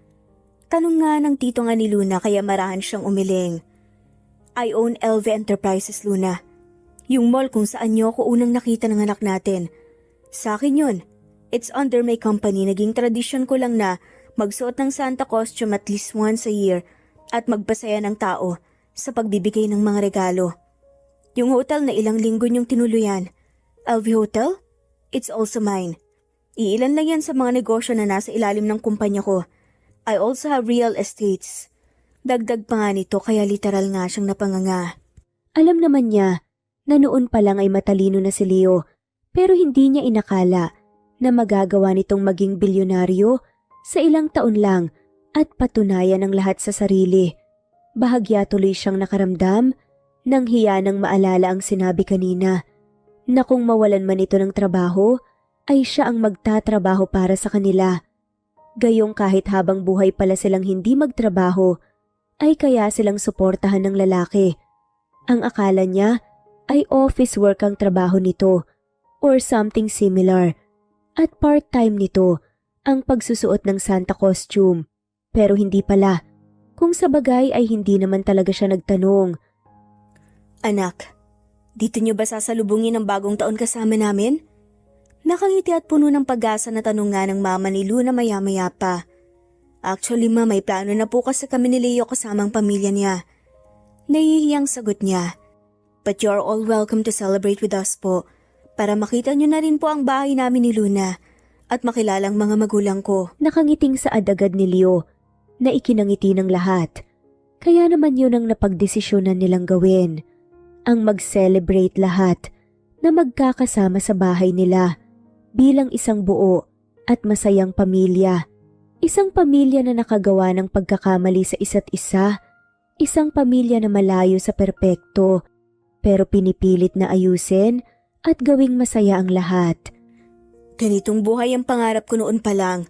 B: Tanong nga ng tito nga ni Luna kaya marahan siyang umiling. I own LV Enterprises, Luna. Yung mall kung saan niyo ako unang nakita ng anak natin. Sa akin yun. It's under my company. Naging tradisyon ko lang na magsuot ng Santa costume at least once a year at magpasaya ng tao sa pagbibigay ng mga regalo. Yung hotel na ilang linggo niyong tinuluyan, LV Hotel, it's also mine. Iilan lang yan sa mga negosyo na nasa ilalim ng kumpanya ko. I also have real estates. Dagdag pa nga nito kaya literal nga siyang napanganga.
A: Alam naman niya na noon pa lang ay matalino na si Leo, pero hindi niya inakala na magagawa nitong maging bilyonaryo sa ilang taon lang at patunayan ang lahat sa sarili. Bahagya tuloy siyang nakaramdam nang hiya nang maalala ang sinabi kanina na kung mawalan man ito ng trabaho ay siya ang magtatrabaho para sa kanila. Gayong kahit habang buhay pala silang hindi magtrabaho, ay kaya silang suportahan ng lalaki. Ang akala niya ay office work ang trabaho nito or something similar at part-time nito ang pagsusuot ng Santa costume. Pero hindi pala. Kung sa bagay ay hindi naman talaga siya nagtanong.
B: Anak, Dito niyo ba sasalubungin ang bagong taon kasama namin? Nakangiti at puno ng pag-asa na tanong nga ng mama ni Luna maya-maya pa. Actually ma, may plano na po kasi kami ni Leo kasamang pamilya niya. Nahihiyang sagot niya. But you're all welcome to celebrate with us po. Para makita niyo na rin po ang bahay namin ni Luna at makilalang mga magulang ko.
A: Nakangiting saad agad ni Leo na ikinangiti ng lahat. Kaya naman yun ang napagdesisyonan nilang gawin. Ang mag-celebrate lahat na magkakasama sa bahay nila bilang isang buo at masayang pamilya. Isang pamilya na nakagawa ng pagkakamali sa isa't isa. Isang pamilya na malayo sa perpekto pero pinipilit na ayusin at gawing masaya ang lahat.
B: Ganitong buhay ang pangarap ko noon pa lang.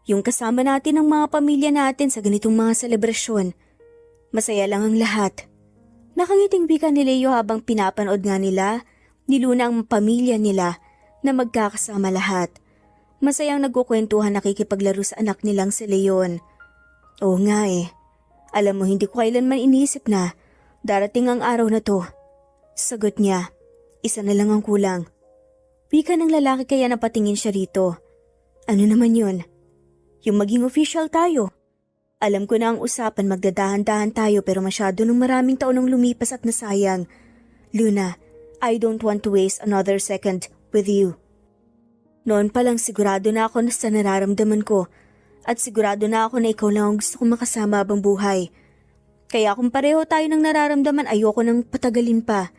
B: Yung kasama natin ang mga pamilya natin sa ganitong mga selebrasyon. Masaya lang ang lahat. Nakangiting bika ni Leo habang pinapanood nga nila ni Luna ang pamilya nila na magkakasama lahat. Masayang nagkukwentuhan nakikipaglaro sa anak nilang si Leon. Oo nga eh. Alam mo hindi ko kailanman iniisip na darating ang araw na to. Sagot niya, isa na lang ang kulang. Wika ng lalaki kaya napatingin siya rito. Ano naman yun? Yung maging official tayo. Alam ko na ang usapan magdadahan-dahan tayo pero masyado nung maraming taon ang lumipas at nasayang. Luna, I don't want to waste another second with you. Noon pa lang sigurado na ako sa nararamdaman ko at sigurado na ako na ikaw lang ang gusto kong makasama habang buhay. Kaya kung pareho tayo ng nararamdaman ayoko nang patagalin pa.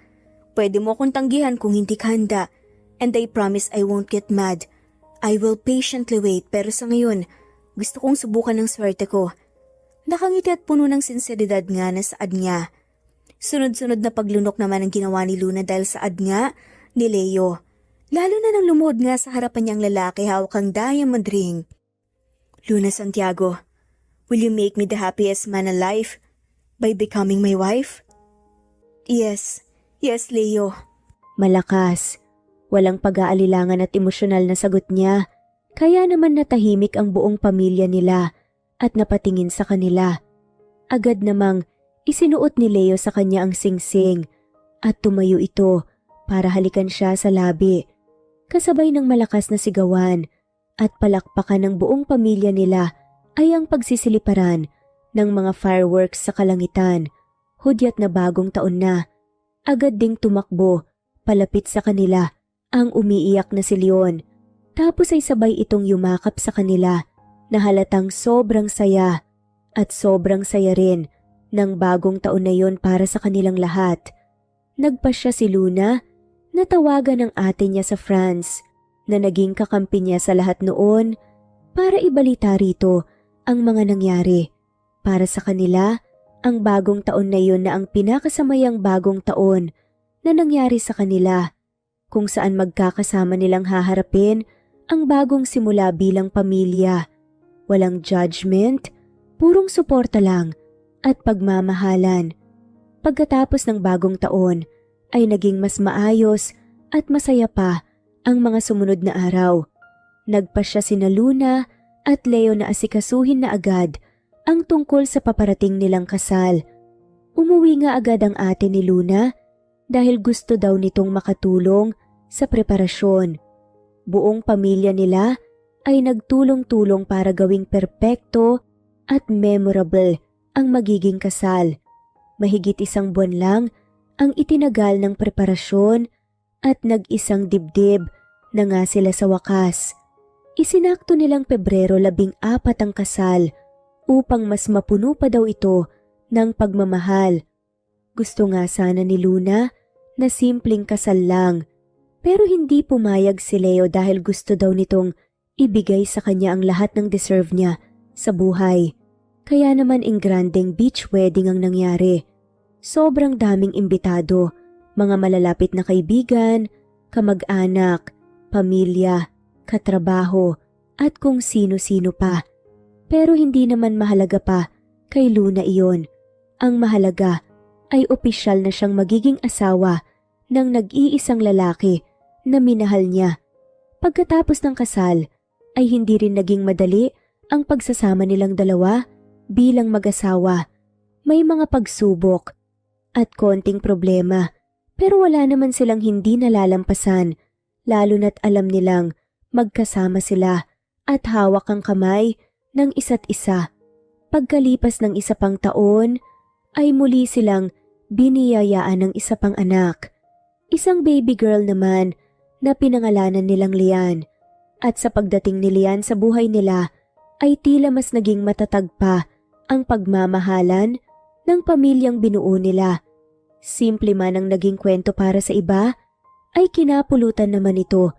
B: Pwede mo akong tanggihan kung hindi ka handa and I promise I won't get mad. I will patiently wait pero sa ngayon gusto kong subukan ng swerte ko. Nakangiti at puno ng sinseridad nga na saad niya. Sunod-sunod na paglunok naman ang ginawa ni Luna dahil saad nga ni Leo. Lalo na nang lumuhod nga sa harapan niyang lalaki hawak ang diamond ring. Luna Santiago, will you make me the happiest man alive by becoming my wife? Yes, Leo.
A: Malakas, walang pag-aalilangan at emosyonal na sagot niya. Kaya naman natahimik ang buong pamilya nila at napatingin sa kanila. Agad namang isinuot ni Leo sa kanya ang singsing at tumayo ito para halikan siya sa labi. Kasabay ng malakas na sigawan at palakpakan ng buong pamilya nila ay ang pagsisiliparan ng mga fireworks sa kalangitan. Hudyat na bagong taon na. Agad ding tumakbo palapit sa kanila ang umiiyak na si Leon. Tapos ay sabay itong yumakap sa kanila na halatang sobrang saya at sobrang saya rin ng bagong taon na yon para sa kanilang lahat. Nagpasya si Luna na tawagan ng ate niya sa France na naging kakampi niya sa lahat noon para ibalita rito ang mga nangyari. Para sa kanila, ang bagong taon na yon na ang pinakasamayang bagong taon na nangyari sa kanila, kung saan magkakasama nilang haharapin ang bagong simula bilang pamilya. Walang judgment, purong suporta lang at pagmamahalan. Pagkatapos ng bagong taon ay naging mas maayos at masaya pa ang mga sumunod na araw. Nagpasya sina Luna at Leo na asikasuhin na agad ang tungkol sa paparating nilang kasal. Umuwi nga agad ang ate ni Luna dahil gusto daw nitong makatulong sa preparasyon. Buong pamilya nila ay nagtulong-tulong para gawing perpekto at memorable ang magiging kasal. Mahigit 1 buwan lang ang itinagal ng preparasyon at nag-isang dibdib na nga sila sa wakas. Isinakto nilang Pebrero 14 ang kasal upang mas mapuno pa daw ito ng pagmamahal. Gusto nga sana ni Luna na simpleng kasal lang pero hindi pumayag si Leo dahil gusto daw nitong ibigay sa kanya ang lahat ng deserve niya sa buhay. Kaya naman ingrandeng beach wedding ang nangyari. Sobrang daming imbitado, mga malalapit na kaibigan, kamag-anak, pamilya, katrabaho, at kung sino-sino pa. Pero hindi naman mahalaga pa kay Luna iyon. Ang mahalaga ay opisyal na siyang magiging asawa ng nag-iisang lalaki na minahal niya. Pagkatapos ng kasal ay hindi rin naging madali ang pagsasama nilang dalawa bilang mag-asawa. May mga pagsubok at konting problema Pero wala naman silang hindi nalalampasan, lalo na't alam nilang magkasama sila at hawak ang kamay ng isa't isa. Pagkalipas ng isa pang taon, ay muli silang biniyayaan ng isa pang anak. Isang baby girl naman na pinangalanan nilang Lian. At sa pagdating ni Lian sa buhay nila, ay tila mas naging matatag pa ang pagmamahalan ng pamilyang binuo nila. Simple man ang naging kwento para sa iba, ay kinapulutan naman ito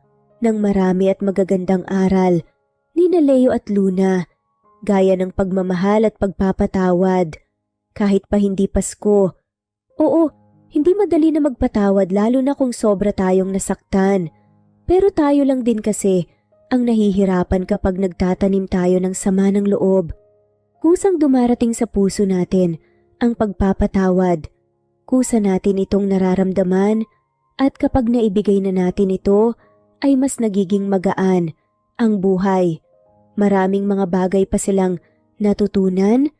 A: ng marami at magagandang aral ni Leo at Luna, gaya ng pagmamahal at pagpapatawad. Kahit pa hindi Pasko. Oo, hindi madali na magpatawad lalo na kung sobra tayong nasaktan. Pero tayo lang din kasi ang nahihirapan kapag nagtatanim tayo ng sama ng loob. Kusang dumarating sa puso natin ang pagpapatawad. Kusa natin itong nararamdaman at kapag naibigay na natin ito ay mas nagiging magaan ang buhay. Maraming mga bagay pa silang natutunan,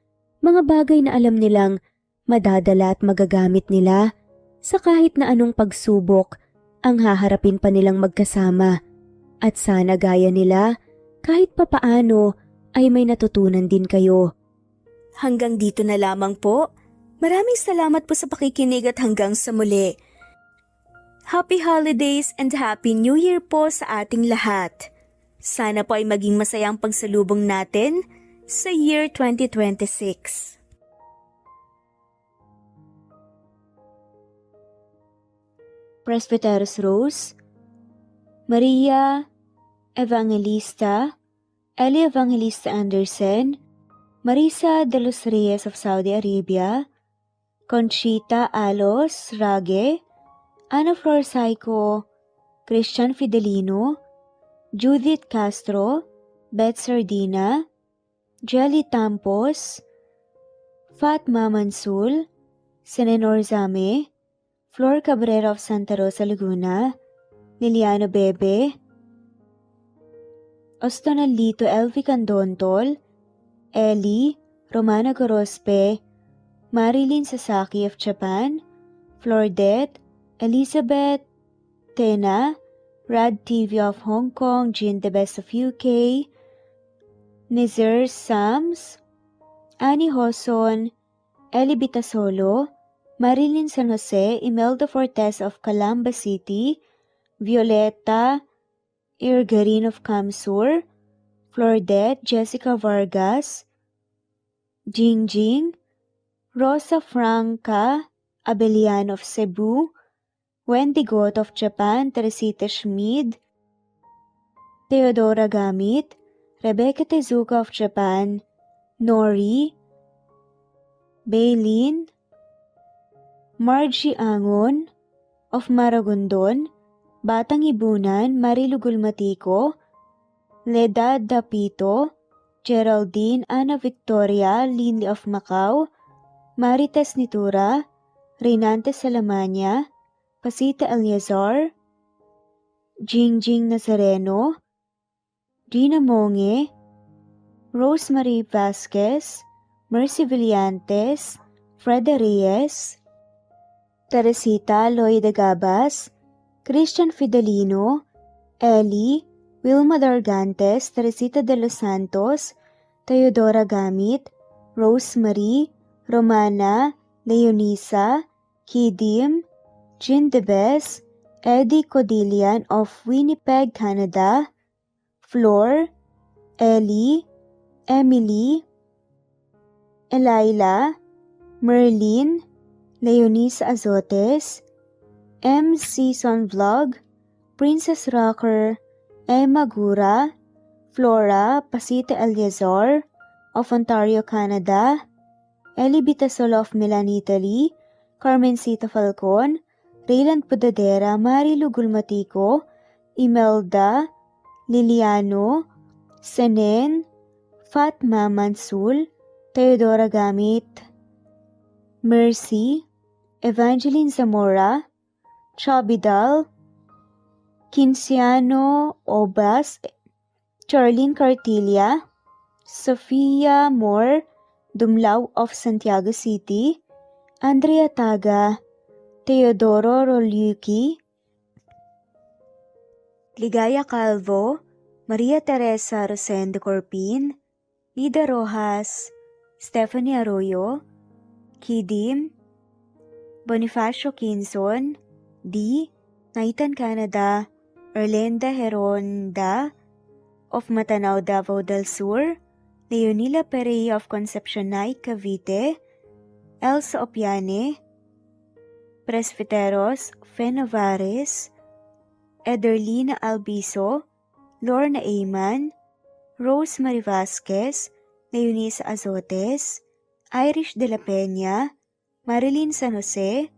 A: mga bagay na alam nilang madadala at magagamit nila sa kahit na anong pagsubok ang haharapin pa nilang magkasama. At sana gaya nila, kahit papaano ay may natutunan din kayo.
B: Hanggang dito na lamang po. Maraming salamat po sa pakikinig at hanggang sa muli. Happy Holidays and Happy New Year po sa ating lahat. Sana po ay maging masayang pagsalubong natin sa year 2026.
A: Presbyteros Rose, Maria Evangelista, Eli Evangelista Anderson, Marisa de los Reyes of Saudi Arabia, Conchita Alos Rage, Ana Flor Saico, Christian Fidelino, Judith Castro, Beth Sardina, Jelly Tampos, Fatma Mansul, Senenor Zame, Flor Cabrera of Santa Rosa, Laguna, Liliano Bebe, Ostonalito Elvi Candontol, Eli, Romana Gorospe, Marilyn Sasaki of Japan, Flordet, Elizabeth, Tena, Rad TV of Hong Kong, Jean the Best of UK, Nizar Sams, Annie Hoson, Eli Bitasolo, Marilyn San Jose, Imelda Fortes of Calamba City, Violeta Irgarin of Kamsur, Flordet, Jessica Vargas, Jingjing, Rosa Franca Abelian of Cebu, Wendy Goth of Japan, Teresita Schmid, Theodora Gamit, Rebecca Tezuka of Japan, Nori, Baylin, Margie Angon of Maragondon, Batang Ibunan, Marilu Gulmatiko, Ledad Dapito, Geraldine Ana Victoria Linley of Macau, Marites Nitura, Reynante Salamanya, Pasita Eliazar, Jingjing Nazareno, Gina Monge, Rosemary Vasquez, Mercy Villantes, Freda Reyes, Teresita Loida Gabas, Christian Fidelino, Eli, Wilma Dargantes, Teresita de los Santos, Teodora Gamit, Rosemary, Romana, Leonisa, Kidim, Jean Debes, Eddie Codillian of Winnipeg, Canada, Flor, Ellie, Emily, Elila, Merlin, Leonisa Azotes, M. Season Vlog, Princess Rocker, Emma Gura, Flora Pasita Eliazar of Ontario, Canada, Eli Bitasol of Milan, Italy, Carmencita Falcon, Rayland Pudadera, Marilu Gulmatiko, Imelda, Liliano, Senen, Fatma Mansul, Teodora Gamit, Mercy, Evangeline Zamora, Chabidal, Kinciano Obas, Charlene Cartilla, Sofia Moore, Dumlao of Santiago City, Andrea Taga, Teodoro Roliuki, Ligaya Calvo, Maria Teresa Rosendo Corpin, Lida Rojas, Stephanie Arroyo, Kidim, Bonifacio Quinzon, D. Naitan Canada, Erlenda Heronda of Matanao, Davao del Sur, Leonila Perea of Concepcion Night, Cavite, Elsa Opiane, Presbiteros Fenovares, Ederlina Albiso, Lorna Ayman, Rosemary Vasquez, Leonisa Azotes, Irish de la Peña, Marilyn San Jose,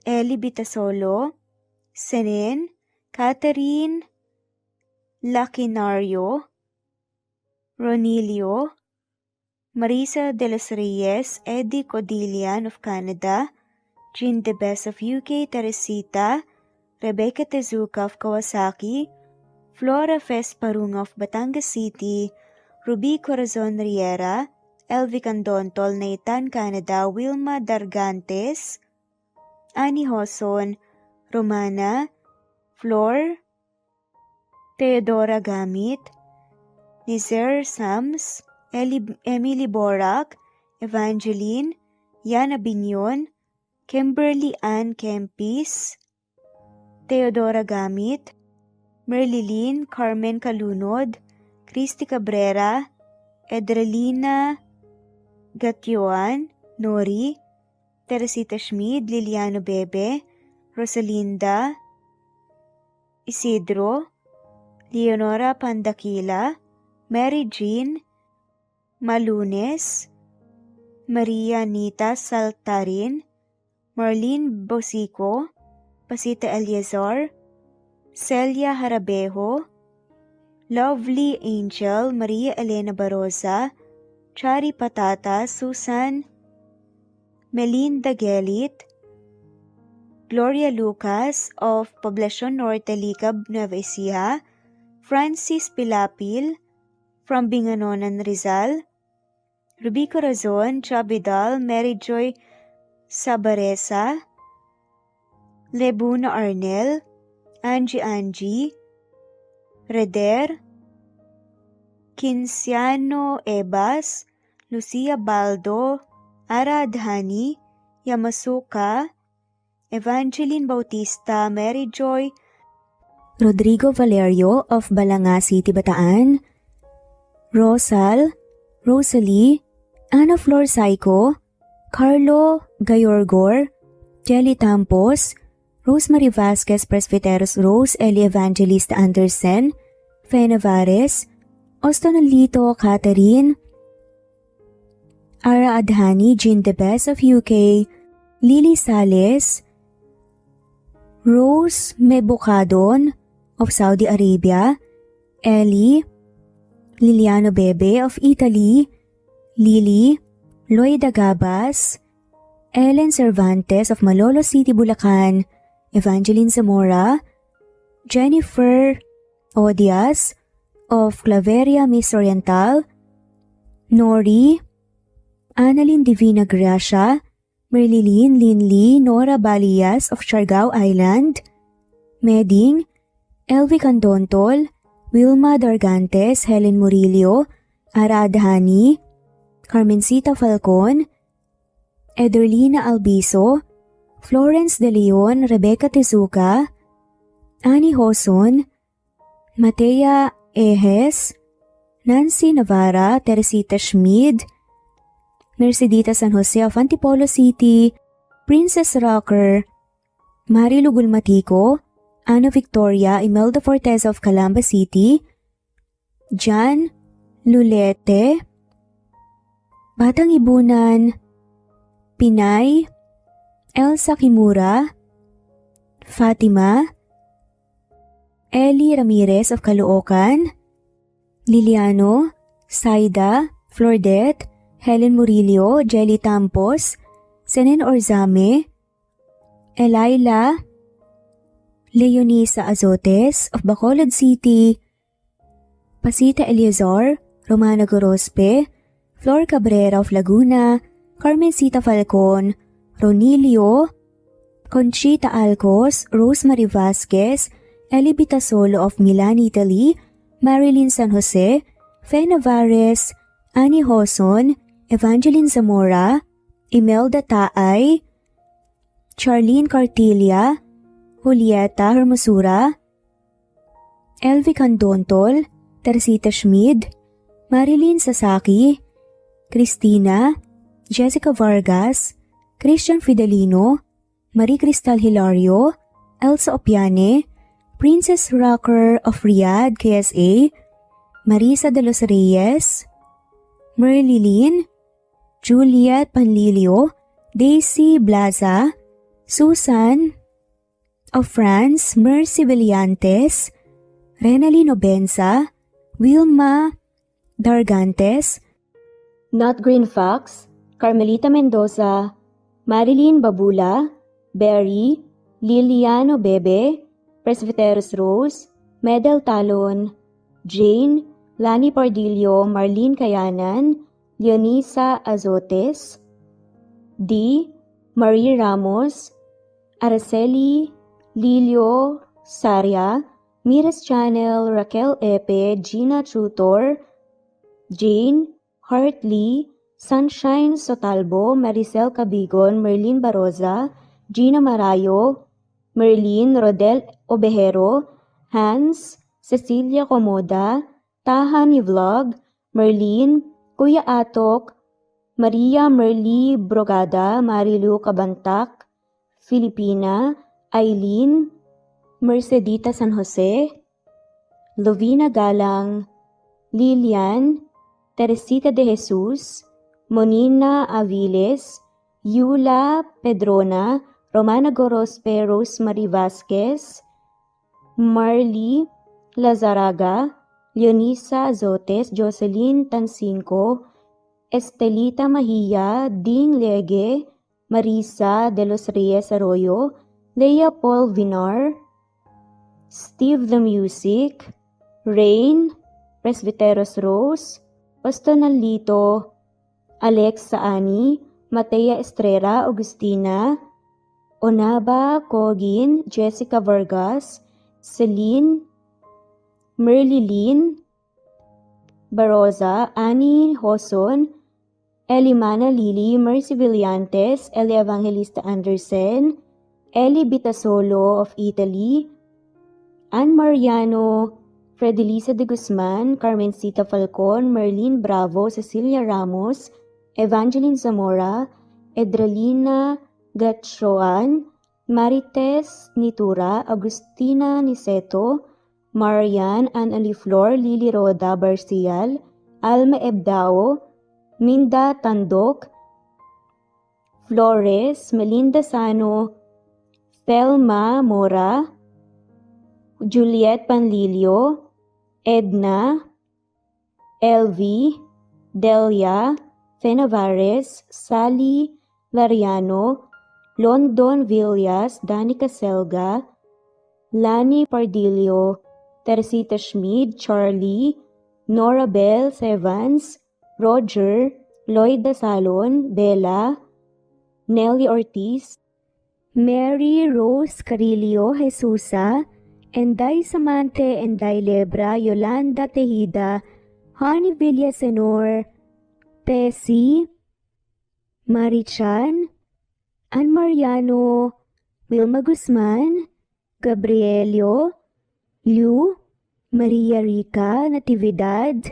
A: Eli Bitasolo, Senen, Catherine Lacinario, Ronilio, Marisa de los Reyes, Eddie Codillian of Canada, Jean DeBes of UK, Teresita, Rebecca Tezuka of Kawasaki, Flora Fesparung of Batangas City, Ruby Corazon Riera, Elvi Candontol, Naitan Canada, Wilma Dargantes, Annie Hoson, Romana, Flor, Theodora Gamit, Nizer Sams, Emily Borak, Evangeline, Yana Binyon, Kimberly Ann Kempis, Theodora Gamit, Merlilyn Carmen Calunod, Christy Cabrera, Edralina Gatyoan, Nori, Teresita Schmid, Liliano Bebe, Rosalinda Isidro, Leonora Pandakila, Mary Jean Malunes, Maria Anita Saltarin, Marlene Bosico, Pasita Eliazar, Celia Harabejo, Lovely Angel, Maria Elena Barosa, Chari Patata, Susan Melinda Gelit, Gloria Lucas of Poblacion Norte, Licab, Nueva Ecija, Francis Pilapil from Binganonan, Rizal, Ruby Corazon, Chabidal, Mary Joy Sabaresa, Lebuna Arnel, Angie, Reder, Kinciano Ebas, Lucia Baldo, Ara Adhani, Yamasuka, Evangeline Bautista, Mary Joy,
B: Rodrigo Valerio of Balanga City, Bataan, Rosal, Rosalie, Ana Flor Saico, Carlo Gayorgor, Jelly Tampos, Rosemary Vasquez Presbiteros Rose, Eli Evangelista Anderson, Fe Navares, Ostonalito Catherine, Ara Adhani, Jean DeBes of UK, Lily Sales, Rose Mebukadon of Saudi Arabia, Ellie, Liliano Bebe of Italy, Lily, Loida Gabas, Ellen Cervantes of Malolo City, Bulacan, Evangeline Zamora, Jennifer Odias of Claveria, Miss Oriental, Nori, Annalyn Divina Gracia, Merlilyn Linley, Nora Balias of Siargao Island, Meding, Elvi Candontol, Wilma Dargantes, Helen Murillo, Ara Adhani, Carmencita Falcon, Ederlina Albiso, Florence De Leon, Rebecca Tezuka, Annie Hoson, Matea Ejes, Nancy Navarra, Teresita Schmid, Mercedita San Jose of Antipolo City, Princess Rocker, Marilu Gulmatico, Ana Victoria, Imelda Fortes of Calamba City, Jan Lulete, Batang Ibunan, Pinay, Elsa Kimura, Fatima, Eli Ramirez of Caloocan, Liliano, Saida, Flordet, Helen Murillo, Jelly Tampos, Senen Orzame, Elaila, Leonisa Azotes of Bacolod City, Pasita Eliazar, Romana Gorospe, Flor Cabrera of Laguna, Carmencita Falcon, Ronilio,
A: Conchita Alcos, Rosemary Vasquez, Eli Bitasolo of Milan, Italy, Marilyn San Jose, Fe Navarez, Annie Hoson, Evangeline Zamora, Imelda Taay, Charlene Cartilla, Julieta Hermosura, Elvi Candontol, Teresita Schmid, Marilyn Sasaki, Christina, Jessica Vargas, Christian Fidelino, Marie Cristal Hilario, Elsa Opiane, Princess Rocker of Riyadh, KSA, Marisa de los Reyes, Merlilyn, Juliet Panlilio, Daisy Blaza, Susan of France, Mercy Villantes, Renalyn Obenza, Wilma Dargantes, Not Green Fox, Carmelita Mendoza, Marilyn Babula, Berry, Liliano Bebe, Presbyteros Rose, Medel Talon, Jane, Lani Pardillo, Marlene Kayanan, Leonisa Azotes, D. Marie Ramos, Araceli Lilio Saria, Miras Channel, Raquel Epe, Gina Tutor, Jane, Hartley, Sunshine Sotalbo, Maricel Cabigon, Merlin Baroza, Gina Marayo, Merlin Rodel Obejero, Hans, Cecilia Comoda, Tahani Vlog, Merlin, Kuya Atok, Maria Merly Brogada, Marilu Cabantak, Filipina, Eileen, Mercedita San Jose, Lovina Galang, Lilian, Teresita de Jesus, Monina Aviles, Yula Pedrona, Romana Gorospe, Rosemary Vasquez, Marley Lazaraga, Leonisa Azotes, Jocelyn Tancinco, Estelita Mahia, Ding Lege, Marisa de los Reyes Arroyo, Leia Paul Vinar, Steve the Music, Rain, Presbyteros Rose, Pastonalito, Alexa Ani, Matea Estrera, Agustina, Onaba Cogin, Jessica Vargas, Celine, Merlilyn Baroza, Annie Hoson, Elimana Lili, Mercy Villantes, Eli Evangelista Anderson, Eli Bitasolo of Italy, Ann Mariano, Fredelisa de Guzman, Carmencita Falcon, Merlin Bravo, Cecilia Ramos, Evangeline Zamora, Edralina Gatchoan, Marites Nitura, Agustina Niceto, Marian, Ann Aliflor, Lily Roda Barcial, Alma Ebdao, Minda Tandok, Flores, Melinda Sano, Thelma Mora, Juliet Panlilio, Edna, Elvi, Delia, Fenavares, Sally Lariano, London Villas, Danica Selga, Lani Pardillo, Teresita Schmid, Charlie, Nora Bell Evans, Roger, Lloyd Dasalon, Bella, Nelly Ortiz, Mary Rose Carillo Jesusa, Enday Samante, Enday Lebra, Yolanda Tejida, Honey Villasenor, Tessie, Marichan, Ann Mariano, Wilma Guzman, Gabrielio, Liu, Maria Rica Natividad,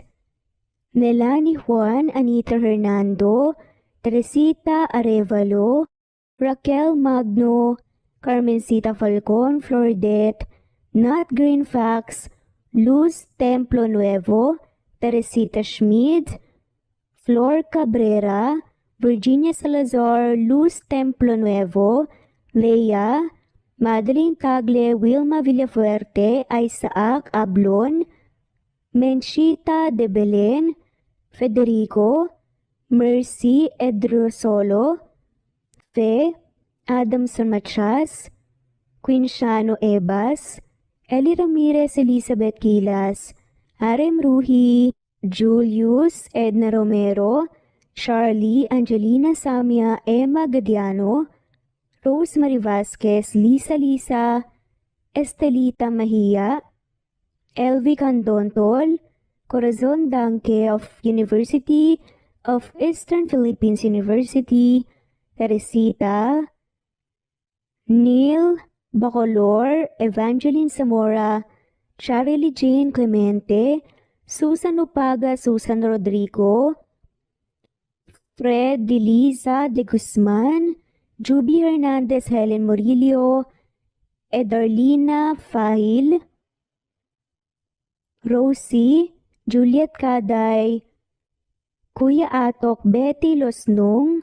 A: Nelani Juan, Anita Hernando, Teresita Arevalo, Raquel Magno, Carmencita Falcon, Flordet, Nat Green Fax, Luz Templo Nuevo, Teresita Schmid, Flor Cabrera, Virginia Salazar, Luz Templo Nuevo, Leia, Madeline Tagle, Wilma Villafuerte, Isaac Ablon, Menchita de Belen, Federico, Mercy Edrosolo, Fe, Adam Samachas, Quinsiano Ebas, Eli Ramirez Elizabeth Gilas, Arem Ruhi, Julius Edna Romero, Charlie Angelina Samia Emma Gadiano, Rosemary Vasquez, Lisa Lisa, Estelita Mahia, Elvi Candontol, Corazon Danque of University of Eastern Philippines University, Teresita, Neil Bacolor, Evangeline Zamora, Charlie Jane Clemente, Susan Upaga, Susan Rodrigo, Fred Deliza de Guzman, Juby Hernandez, Helen Murillo, Edarlina Fahil, Rosie, Juliet Kaday, Kuya Atok, Betty Losnong,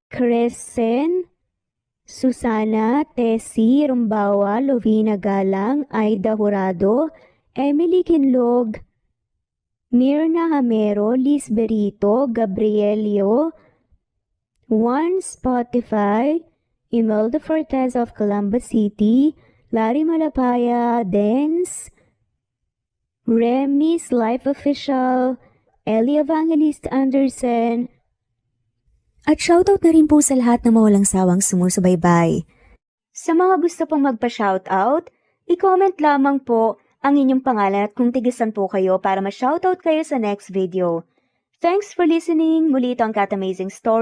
A: Crescen, Susana, Tessie, Rumbawa, Lovina Galang, Aida Jurado, Emily Kinlog, Mirna Hamero, Liz Berito, Gabrielio, Juan Spotify, Imelda Fortes of Columbus City, Larry Malapaya, Dance, Remy's Life Official, Ellie Evangelist Anderson,
B: At shoutout na rin po sa lahat na mawalang sawang sumusubaybay. Sa mga gusto pong magpa-shoutout, i-comment lamang po ang inyong pangalan at kung tigisan po kayo para ma-shoutout kayo sa next video. Thanks for listening. Muli ito ang Cat Amazing Story.